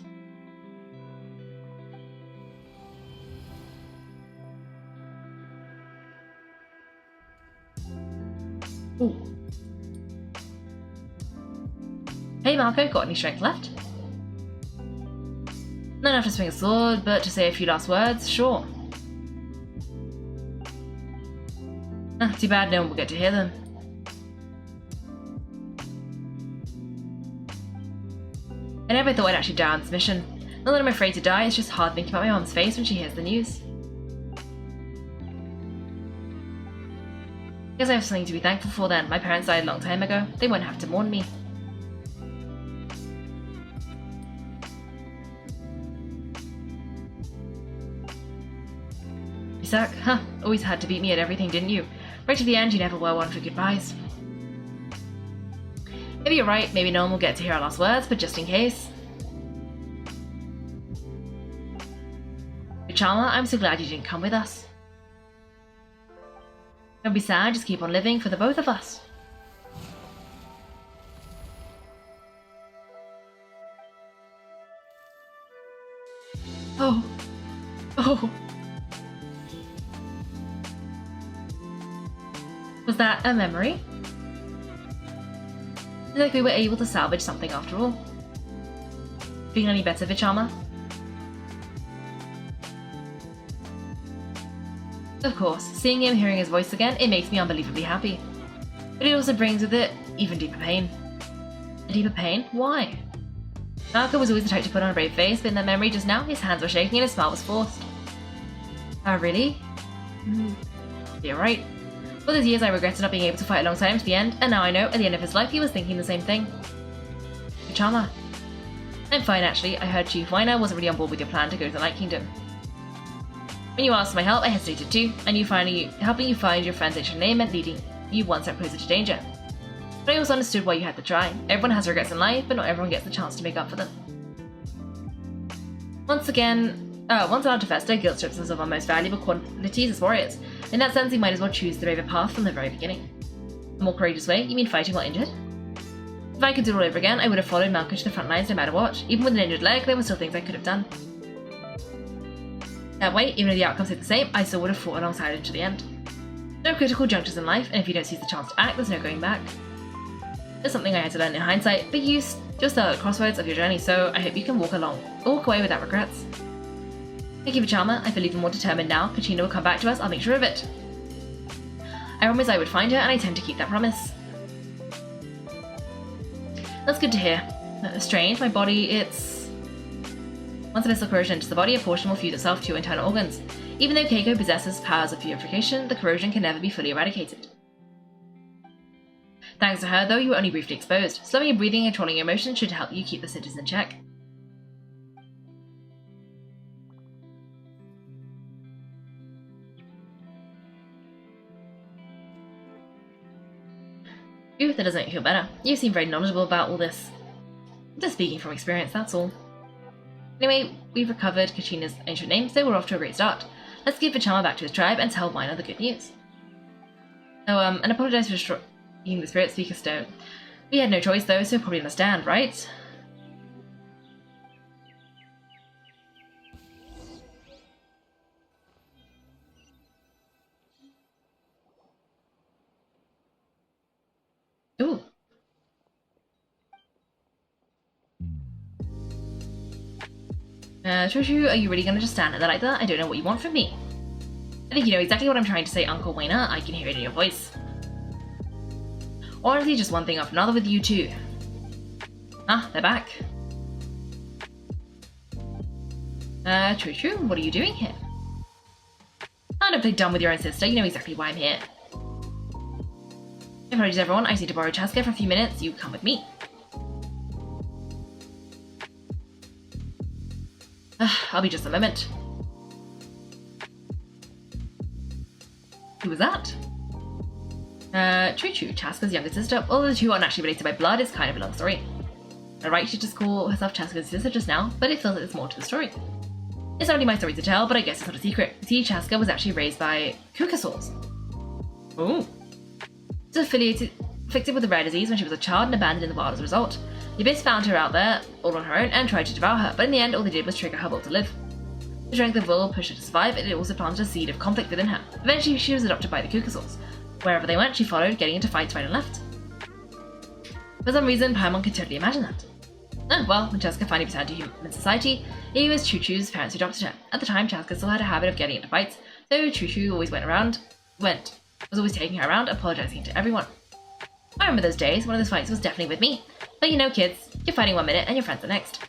Ooh. Hey Marco, got any strength left? Not enough to swing a sword, but to say a few last words, sure. Too bad no one will get to hear them. I never thought I'd actually die on this mission. Not that I'm afraid to die, it's just hard thinking about my mom's face when she hears the news. Guess I have something to be thankful for then. My parents died a long time ago. They won't have to mourn me. Isaac, huh, always had to beat me at everything, didn't you? Right to the end, you never were one for goodbyes. Maybe you're right, maybe no one will get to hear our last words, but just in case. Kachina, I'm so glad you didn't come with us. Don't be sad, just keep on living for the both of us. Oh. Oh. Was that a memory? It's like we were able to salvage something after all. Feeling any better, Vichama? Of course, seeing him, hearing his voice again, it makes me unbelievably happy. But it also brings with it even deeper pain. A deeper pain? Why? Marco was always the type to put on a brave face, but in that memory just now, his hands were shaking and his smile was forced. Oh, really? You're right. For those years I regretted not being able to fight alongside him to the end, and now I know, at the end of his life, he was thinking the same thing. Kachina. I'm fine actually, I heard Chief Weiner wasn't really on board with your plan to go to the Night Kingdom. When you asked for my help, I hesitated too. I knew helping you find your friend's ancient name meant leading you one step closer to danger. But I also understood why you had to try. Everyone has regrets in life, but not everyone gets the chance to make up for them. Once allowed to fester, guilt strips us of our most valuable qualities as warriors. In that sense, we might as well choose the braver path from the very beginning. A more courageous way? You mean fighting while injured? If I could do it all over again, I would have followed Malcolm to the front lines no matter what. Even with an injured leg, there were still things I could have done. That way, even if the outcome stayed the same, I still would have fought alongside him to the end. No critical junctures in life, and if you don't seize the chance to act, there's no going back. It's something I had to learn in hindsight, but you're still at the crossroads of your journey, so I hope you can walk away without regrets. Thank you, Vichama. I feel even more determined now. Kachina will come back to us, I'll make sure of it. I promised I would find her, and I tend to keep that promise. That's good to hear. Strange, my body, it's... Once a missile corrosion enters the body, a portion will fuse itself to your internal organs. Even though Kaiko possesses powers of purification, the corrosion can never be fully eradicated. Thanks to her, though, you were only briefly exposed. Slowing your breathing and controlling your emotions should help you keep the seizures in check. Ooh, that doesn't make you feel better. You seem very knowledgeable about all this. Just speaking from experience, that's all. Anyway, we've recovered Kachina's ancient name, so we're off to a great start. Let's give Vichama back to his tribe and tell Weiner the good news. Oh, and apologise for destroying the Spirit Speaker Stone. We had no choice though, so probably understand, right? Ooh. Shushu, are you really gonna just stand there like that? I don't know what you want from me. I think you know exactly what I'm trying to say, Uncle Weiner. I can hear it in your voice. Honestly, just one thing after another with you too. Ah, they're back. Shushu, what are you doing here? Oh, don't play dumb with your own sister. You know exactly why I'm here. Apologies everyone, I just need to borrow Chaska for a few minutes. You come with me. I'll be just a moment. Who was that? True, Chaska's younger sister. Although the two aren't actually related by blood, it's kind of a long story. Alright, she just called herself Chaska's sister just now, but it feels like there's more to the story. It's not only my story to tell, but I guess it's not a secret. See, Chaska was actually raised by Kukasaurs. Ooh. was afflicted with a rare disease when she was a child and abandoned in the wild as a result. The Abyss found her out there, all on her own, and tried to devour her, but in the end all they did was trigger her will to live. The strength of will pushed her to survive, and it also planted a seed of conflict within her. Eventually she was adopted by the Kukasaurs. Wherever they went, she followed, getting into fights right and left. For some reason, Paimon could totally imagine that. Oh, well, when Chaska finally returned to human society, it was Choo-Choo's parents who adopted her. At the time, Chaska still had a habit of getting into fights, so Choo-Choo always was always taking her around, apologizing to everyone. I remember those days. One of those fights was definitely with me. But you know, kids, you're fighting one minute and your friends the next.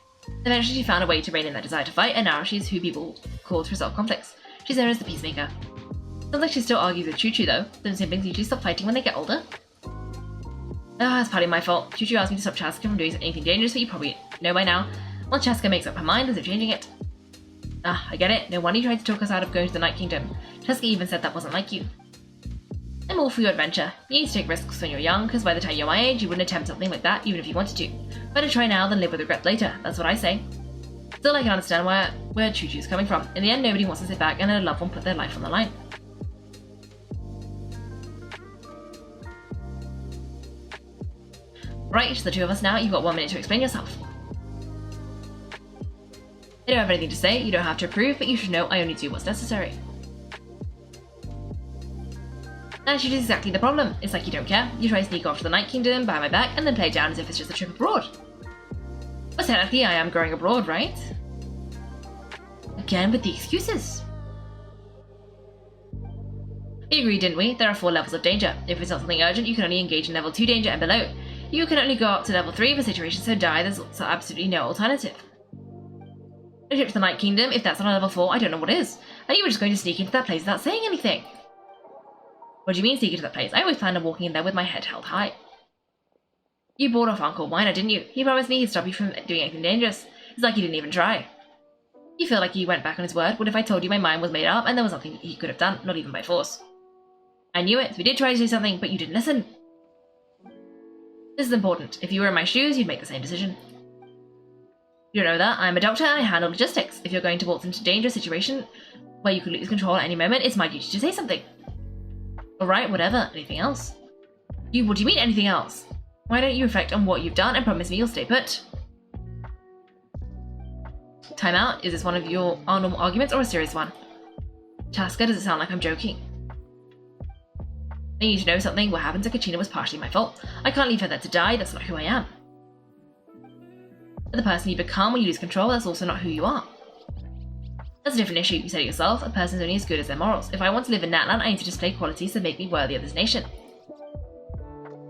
Eventually she found a way to rein in that desire to fight, and now she's who people call to resolve conflicts. She's known as the Peacemaker. Sounds like she still argues with Choo-Choo though. Don't siblings usually stop fighting when they get older? It's partly my fault. Choo-Choo asked me to stop Chaska from doing anything dangerous, but you probably know by now. Once Chaska makes up her mind, there's no changing it. I get it. No wonder you tried to talk us out of going to the Night Kingdom. Chaska even said that wasn't like you. I'm all for your adventure. You need to take risks when you're young, because by the time you're my age, you wouldn't attempt something like that, even if you wanted to. Better try now than live with regret later, that's what I say. Still, I can understand where Choo-Choo's coming from. In the end, nobody wants to sit back and let a loved one put their life on the line. Right, it's the two of us now. You've got 1 minute to explain yourself. I don't have anything to say, you don't have to approve, but you should know I only do what's necessary. Attitude is exactly the problem. It's like you don't care. You try to sneak off to the Night Kingdom, behind my back, and then play it down as if it's just a trip abroad. But technically, I am going abroad, right? Again with the excuses. We agreed, didn't we? There are 4 levels of danger. If it's not something urgent, you can only engage in level 2 danger and below. You can only go up to level 3 if a situation so dire there's absolutely no alternative. A trip to the Night Kingdom, if that's not a level 4, I don't know what is. And you were just going to sneak into that place without saying anything. What do you mean sneak into that place? I always planned on walking in there with my head held high. You bought off Uncle Weiner, didn't you? He promised me he'd stop you from doing anything dangerous. It's like he didn't even try. You feel like he went back on his word? What if I told you my mind was made up and there was nothing he could have done, not even by force? I knew it. We did try to do something, but you didn't listen. This is important. If you were in my shoes, you'd make the same decision. You don't know that. I'm a doctor and I handle logistics. If you're going to waltz into a dangerous situation where you could lose control at any moment, it's my duty to say something. Alright, whatever. Anything else? What do you mean, anything else? Why don't you reflect on what you've done and promise me you'll stay put? Time out. Is this one of our normal arguments or a serious one? Chaska, does it sound like I'm joking? I need to know something. What happened to Kachina was partially my fault. I can't leave her there to die. That's not who I am. But the person you become when you lose control, that's also not who you are. That's a different issue. You said it yourself. A person's only as good as their morals. If I want to live in Natlan, I need to display qualities that make me worthy of this nation.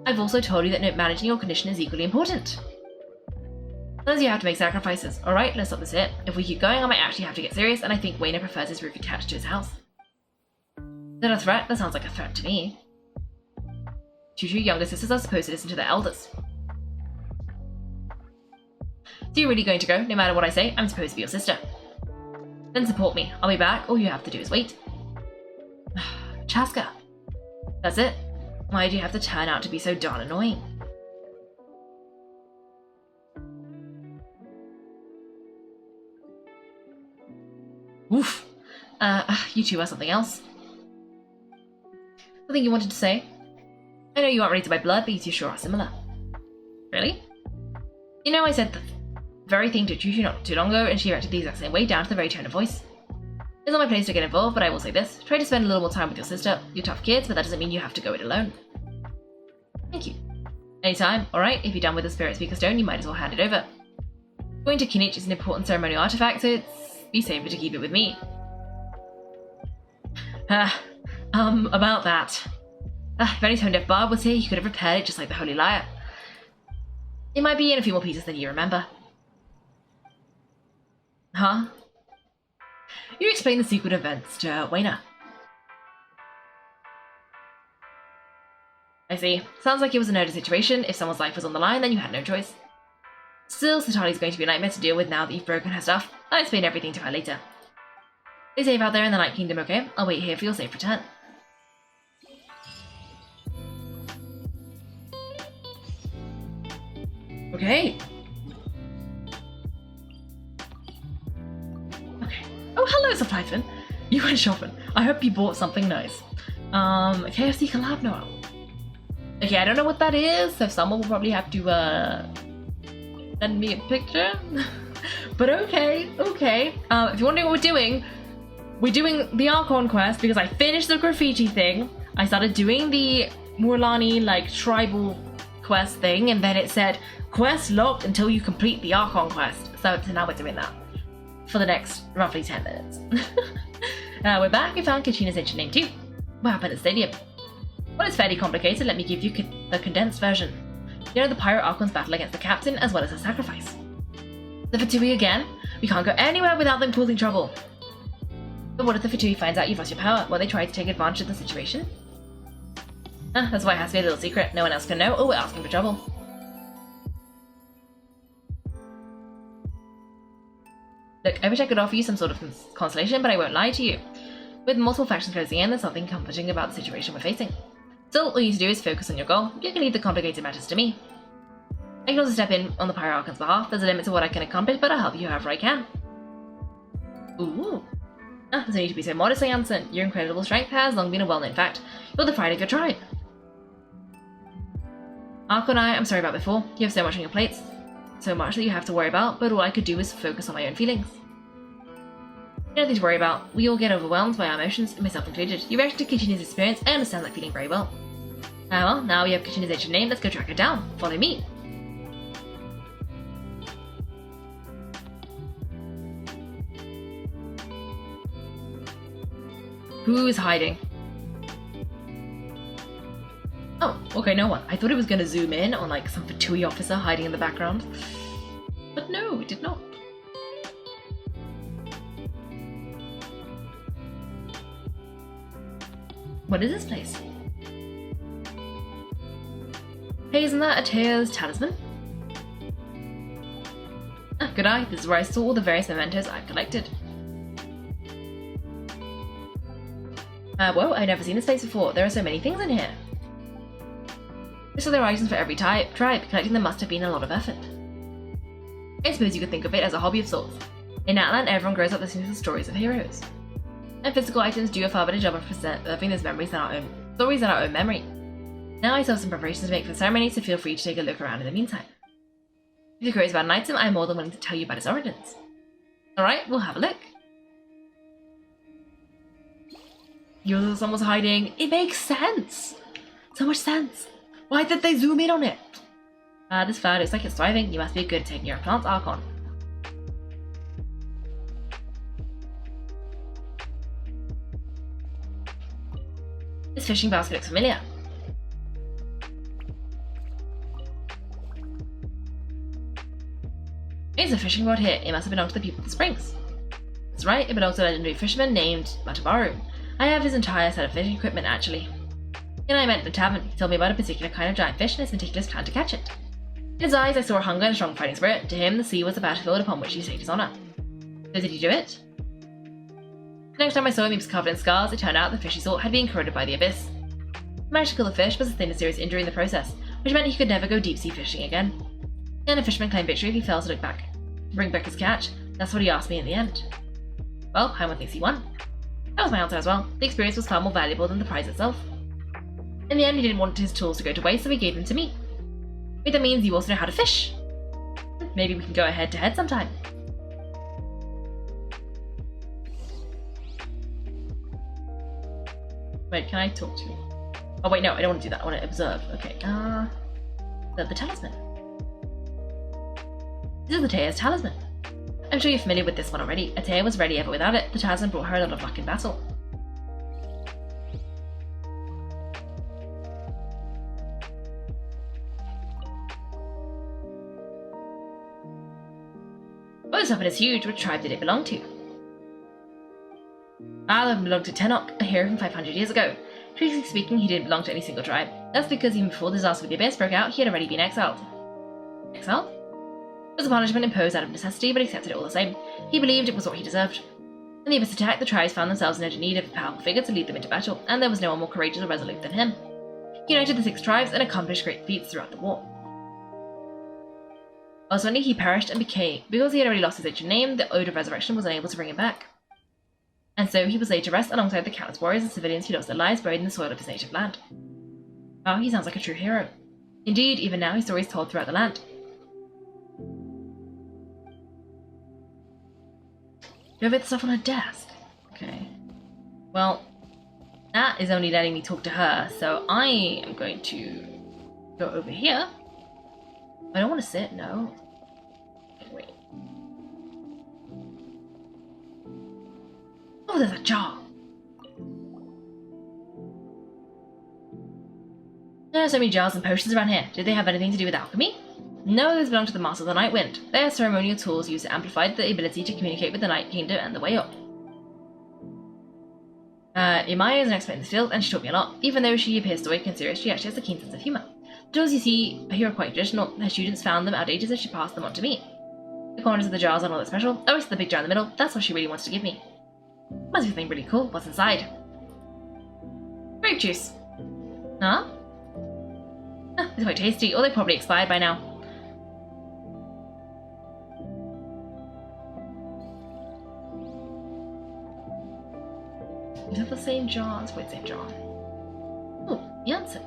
I've also told you that managing your condition is equally important. Sometimes you have to make sacrifices. Alright, let's stop this here. If we keep going, I might actually have to get serious, and I think Weiner prefers his roof attached to his house. Is that a threat? That sounds like a threat to me. Choo-Choo, younger sisters are supposed to listen to their elders. So you're really going to go? No matter what I say, I'm supposed to be your sister. Then support me. I'll be back. All you have to do is wait. Chaska. That's it. Why do you have to turn out to be so darn annoying? Oof. You two are something else. Something you wanted to say? I know you aren't related by blood, but you two sure are similar. Really? You know, I said the very thing to Choo-Choo not too long ago, and she reacted the exact same way, down to the very tone of voice. It's not my place to get involved, but I will say this. Try to spend a little more time with your sister. You're tough kids, but that doesn't mean you have to go it alone. Thank you. Anytime, alright? If you're done with the Spirit Speaker Stone, you might as well hand it over. Going to Kinich is an important ceremonial artifact, so it's be safer to keep it with me. About that. If only Tone Deaf Barb was here, he could have repaired it just like the Holy Liar. It might be in a few more pieces than you remember. Huh? You explain the secret events to Weiner. I see. Sounds like it was an urgent situation. If someone's life was on the line, then you had no choice. Still, Satali's going to be a nightmare to deal with now that you've broken her stuff. I'll explain everything to her later. Stay safe out there in the Night Kingdom, okay? I'll wait here for your safe return. Okay. Oh, hello, Supplyfin. You went shopping. I hope you bought something nice. KFC collab, Noel. Okay, I don't know what that is, so someone will probably have to send me a picture. But okay. If you're wondering what we're doing the Archon quest because I finished the graffiti thing. I started doing the Morlani like tribal quest thing, and then it said quest locked until you complete the Archon quest. So now we're doing that for the next roughly 10 minutes. We're back. We found Kachina's ancient name too. What happened at the stadium? Well, it's fairly complicated. Let me give you the condensed version. You know the Pyro Archon's battle against the captain as well as her sacrifice. The Fatui again? We can't go anywhere without them causing trouble. But what if the Fatui finds out you've lost your power? Will they try to take advantage of the situation? That's why it has to be a little secret. No one else can know, or we're asking for trouble. Look, I wish I could offer you some sort of consolation, but I won't lie to you. With multiple factions closing in, there's something comforting about the situation we're facing. Still, all you need to do is focus on your goal. You can leave the complicated matters to me. I can also step in on the Pyro Archon's behalf. There's a limit to what I can accomplish, but I'll help you however I can. Ooh. There's no need to be so modest, I answer. Your incredible strength has long been a well-known fact. You're the pride of your tribe. Archon, I'm sorry about before. You have so much on your plates. So much that you have to worry about, but all I could do was focus on my own feelings. Nothing to worry about. We all get overwhelmed by our emotions, myself included. You reacted to Kachina's experience. I understand that feeling very well. Well, now we have Kachina's ancient name. Let's go track her down. Follow me. Who is hiding? Oh, okay, no one. I thought it was going to zoom in on like some Fatui officer hiding in the background. But no, it did not. What is this place? Hey, isn't that Atea's talisman? Good eye. This is where I saw all the various mementos I've collected. Whoa, I've never seen this place before. There are so many things in here. So there are items for every tribe. Collecting them must have been a lot of effort. I suppose you could think of it as a hobby of sorts. In Atlant, everyone grows up listening to stories of heroes. And physical items do a far better job of preserving those memories than our own stories in our own memory. Now I still have some preparations to make for the ceremony, so feel free to take a look around in the meantime. If you're curious about an item, I'm more than willing to tell you about its origins. Alright, we'll have a look. Someone's hiding. It makes sense. So much sense. Why did they zoom in on it? This flower looks like it's thriving. You must be good at taking care of plants, Archon. This fishing basket looks familiar. There's a fishing rod here. It must have belonged to the people of the springs. That's right, it belongs to a legendary fisherman named Matabaru. I have his entire set of fishing equipment, actually. And I met in a tavern. He told me about a particular kind of giant fish and his meticulous plan to catch it. In his eyes, I saw a hunger and a strong fighting spirit. To him, the sea was the battlefield upon which he staked his honor. So did he do it? The next time I saw him, he was covered in scars. It turned out the fish he sought had been corroded by the abyss. He managed to kill the fish, but sustained a serious injury in the process, which meant he could never go deep-sea fishing again. And a fisherman claimed victory if he failed to look back. To bring back his catch, that's what he asked me in the end. Well, Paimon thinks he won. That was my answer as well. The experience was far more valuable than the prize itself. In the end, he didn't want his tools to go to waste, so he gave them to me. Maybe that means you also know how to fish. Maybe we can go head-to-head sometime. Wait, can I talk to you? Oh wait, no, I don't want to do that. I want to observe. Okay, the talisman. This is Atea's talisman. I'm sure you're familiar with this one already. Atea was ready ever without it. The talisman brought her a lot of luck in battle. Well, this weapon is huge. Which tribe did it belong to? It belonged to Tenok, a hero from 500 years ago. Truthfully speaking, he didn't belong to any single tribe. That's because even before the disaster with the Abyss broke out, he had already been exiled. Exiled? It was a punishment imposed out of necessity, but he accepted it all the same. He believed it was what he deserved. When the Abyss attacked, the tribes found themselves in urgent need of a powerful figure to lead them into battle, and there was no one more courageous or resolute than him. He united the 6 tribes and accomplished great feats throughout the war. Ultimately, he perished and because he had already lost his ancient name, the Ode of Resurrection was unable to bring him back. And so he was laid to rest alongside the countless warriors and civilians who lost their lives buried in the soil of his native land. Oh, he sounds like a true hero. Indeed, even now his story is told throughout the land. You have the stuff on her desk. Okay. Well, that is only letting me talk to her, so I am going to go over here. I don't want to sit, no. Okay, wait. Oh, there's a jar. There are so many jars and potions around here. Did they have anything to do with alchemy? No, those belong to the Master of the Night Wind. They are ceremonial tools used to amplify the ability to communicate with the Night Kingdom and the Way Up. Imaya is an expert in this field, and she taught me a lot. Even though she appears stoic and serious, she actually has a keen sense of humour. The tools you see here are quite traditional. Her students found them outdated, so she passed them on to me. The corners of the jars aren't all that special. Oh, it's the big jar in the middle. That's what she really wants to give me. Must be something really cool. What's inside? Grape juice. Huh? It's quite tasty, or they probably expired by now. Is it the same jar? It's the same jar. Oh, the answer.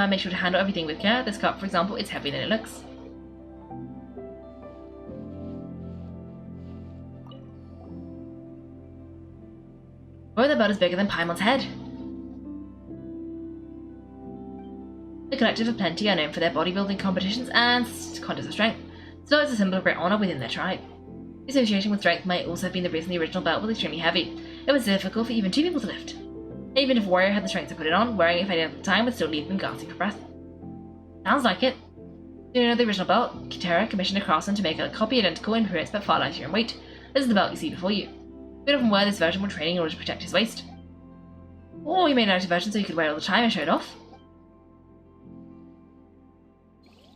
Make sure to handle everything with care. This cup, for example, it's heavier than it looks. Boy, the bud is bigger than Paimon's head. The Collective of Plenty are known for their bodybuilding competitions and contests of strength, so it's a symbol of great honour within their tribe. The association with strength might also have been the reason the original belt was extremely heavy. It was difficult for even 2 people to lift. Even if a warrior had the strength to put it on, wearing it for any other time would still leave them gasping for breath. Sounds like it. You know the original belt? Kitera commissioned a craftsman to make a copy identical in appearance but far lighter in weight. This is the belt you see before you. He would often wear this version when training in order to protect his waist. Or he made a lighter version so he could wear it all the time and show it off.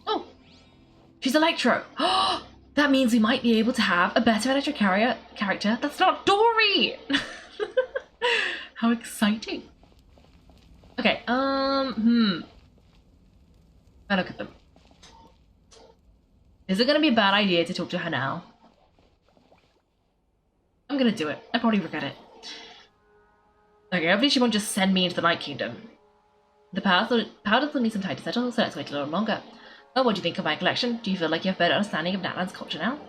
Oh! She's Electro! That means we might be able to have a better Electro character that's not Dory! How exciting. Okay, I look at them. Is it gonna be a bad idea to talk to her now? I'm gonna do it. I probably regret it. Okay, hopefully she won't just send me into the Night Kingdom. The powder will need some time to settle, so let's wait a little longer. Well, what do you think of my collection? Do you feel like you have a better understanding of Natlan's culture now?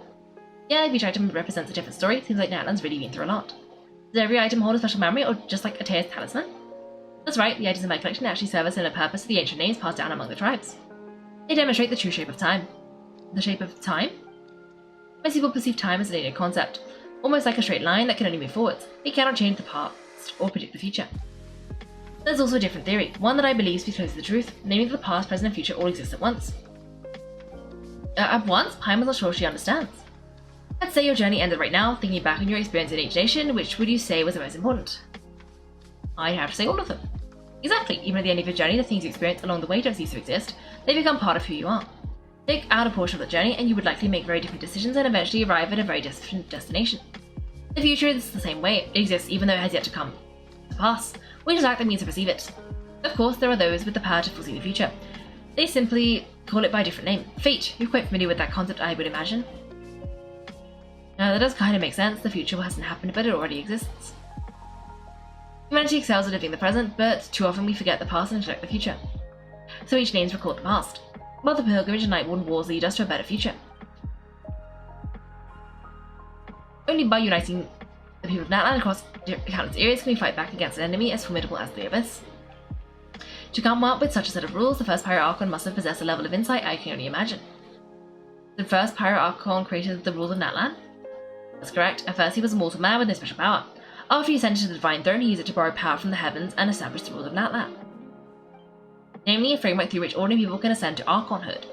Yeah, if you try to represent a different story, it seems like Natlan's really been through a lot. Does every item hold a special memory, or just like a Tea's talisman? That's right, the items in my collection actually serve a similar purpose to the ancient names passed down among the tribes. They demonstrate the true shape of time. The shape of time? Most people perceive time as a linear concept, almost like a straight line that can only move forwards. It cannot change the past or predict the future. There's also a different theory, one that I believe speaks close to the truth, namely that the past, present, and future all exist at once. At once? Paimon's not sure she understands. Let's say your journey ended right now, thinking back on your experience in each nation, which would you say was the most important? I'd have to say all of them. Exactly, even at the end of your journey, the things you experience along the way don't cease to exist. They become part of who you are. Take out a portion of the journey and you would likely make very different decisions and eventually arrive at a very different destination. The future is the same way, it exists even though it has yet to come to pass. We just lack the means to perceive it. Of course, there are those with the power to foresee the future. They simply call it by a different name. Fate. You're quite familiar with that concept, I would imagine. Now, that does kind of make sense. The future hasn't happened, but it already exists. Humanity excels at living the present, but too often we forget the past and neglect the future. So each name's recalled the past, while the pilgrimage and Nightborn wars lead us to a better future. Only by uniting the people of Natlan across countless areas can we fight back against an enemy as formidable as the Abyss. To come up with such a set of rules, the first Pyro Archon must have possessed a level of insight I can only imagine. The first Pyro Archon created the rules of Natlan? That's correct. At first he was a mortal man with no special power. After he ascended to the Divine Throne, he used it to borrow power from the heavens and establish the rules of Natlan. Namely, a framework through which ordinary people can ascend to Archonhood.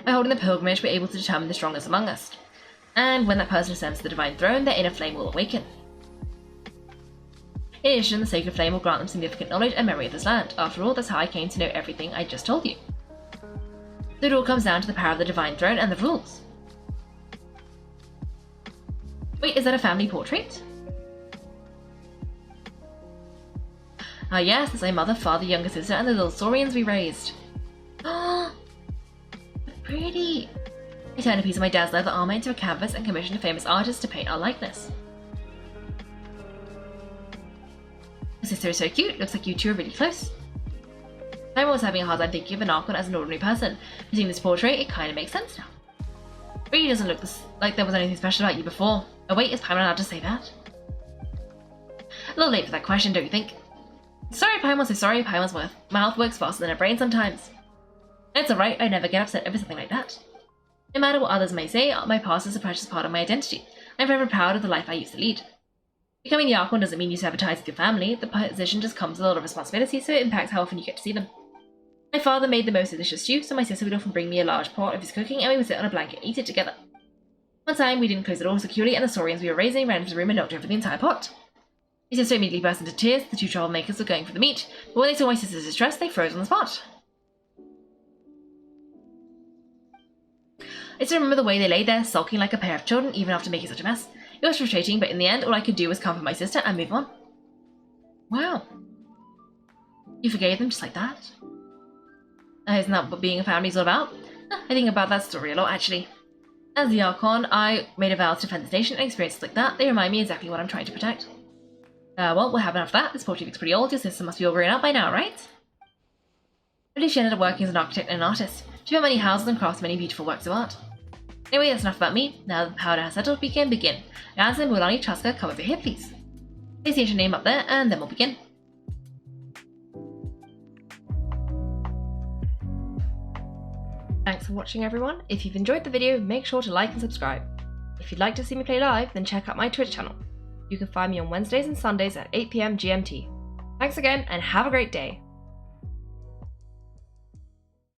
By holding the pilgrimage, we're able to determine the strongest among us. And when that person ascends to the Divine Throne, their inner flame will awaken. In addition, the Sacred Flame will grant them significant knowledge and memory of this land. After all, that's how I came to know everything I just told you. So it all comes down to the power of the Divine Throne and the rules. Wait, is that a family portrait? Ah yes, that's my mother, father, younger sister, and the little saurians we raised. Oh, pretty! I turned a piece of my dad's leather armor into a canvas and commissioned a famous artist to paint our likeness. My sister is so cute, looks like you two are really close. Paimon was having a hard time thinking of an Archon as an ordinary person. Seeing this portrait, it kinda makes sense now. It really doesn't look like there was anything special about you before. Oh wait, is Paimon allowed to say that? A little late for that question, don't you think? Sorry, Paimon, so sorry. Paimon's mouth works faster than her brain sometimes. It's alright, I never get upset over something like that. No matter what others may say, my past is a precious part of my identity. I'm forever proud of the life I used to lead. Becoming the Archon doesn't mean you sever ties with your family. The position just comes with a lot of responsibility, so it impacts how often you get to see them. My father made the most delicious stew, so my sister would often bring me a large pot of his cooking, and we would sit on a blanket and eat it together. One time, we didn't close the door securely, and the saurians we were raising ran into the room and knocked over the entire pot. My sister immediately burst into tears. The two troublemakers were going for the meat, but when they saw my sister's distress, they froze on the spot. I still remember the way they lay there, sulking like a pair of children, even after making such a mess. It was frustrating, but in the end, all I could do was comfort my sister and move on. Wow. You forgave them just like that? Isn't that what being a family is all about? I think about that story a lot, actually. As the Archon, I made a vow to defend this nation, and experiences like that, they remind me exactly what I'm trying to protect. Well, we'll have enough of that. This portrait looks pretty old. Your sister must be all grown up by now, right? I believe she ended up working as an architect and an artist. She built many houses and crafted many beautiful works of art. Anyway, that's enough about me. Now that the powder has settled, we can begin. Yansen, Mulani, Chaska, come over here, please. Please state your name up there, and then we'll begin. Thanks for watching, everyone. If you've enjoyed the video, make sure to like and subscribe. If you'd like to see me play live, then check out my Twitch channel. You can find me on Wednesdays and Sundays at 8 PM GMT. Thanks again, and have a great day.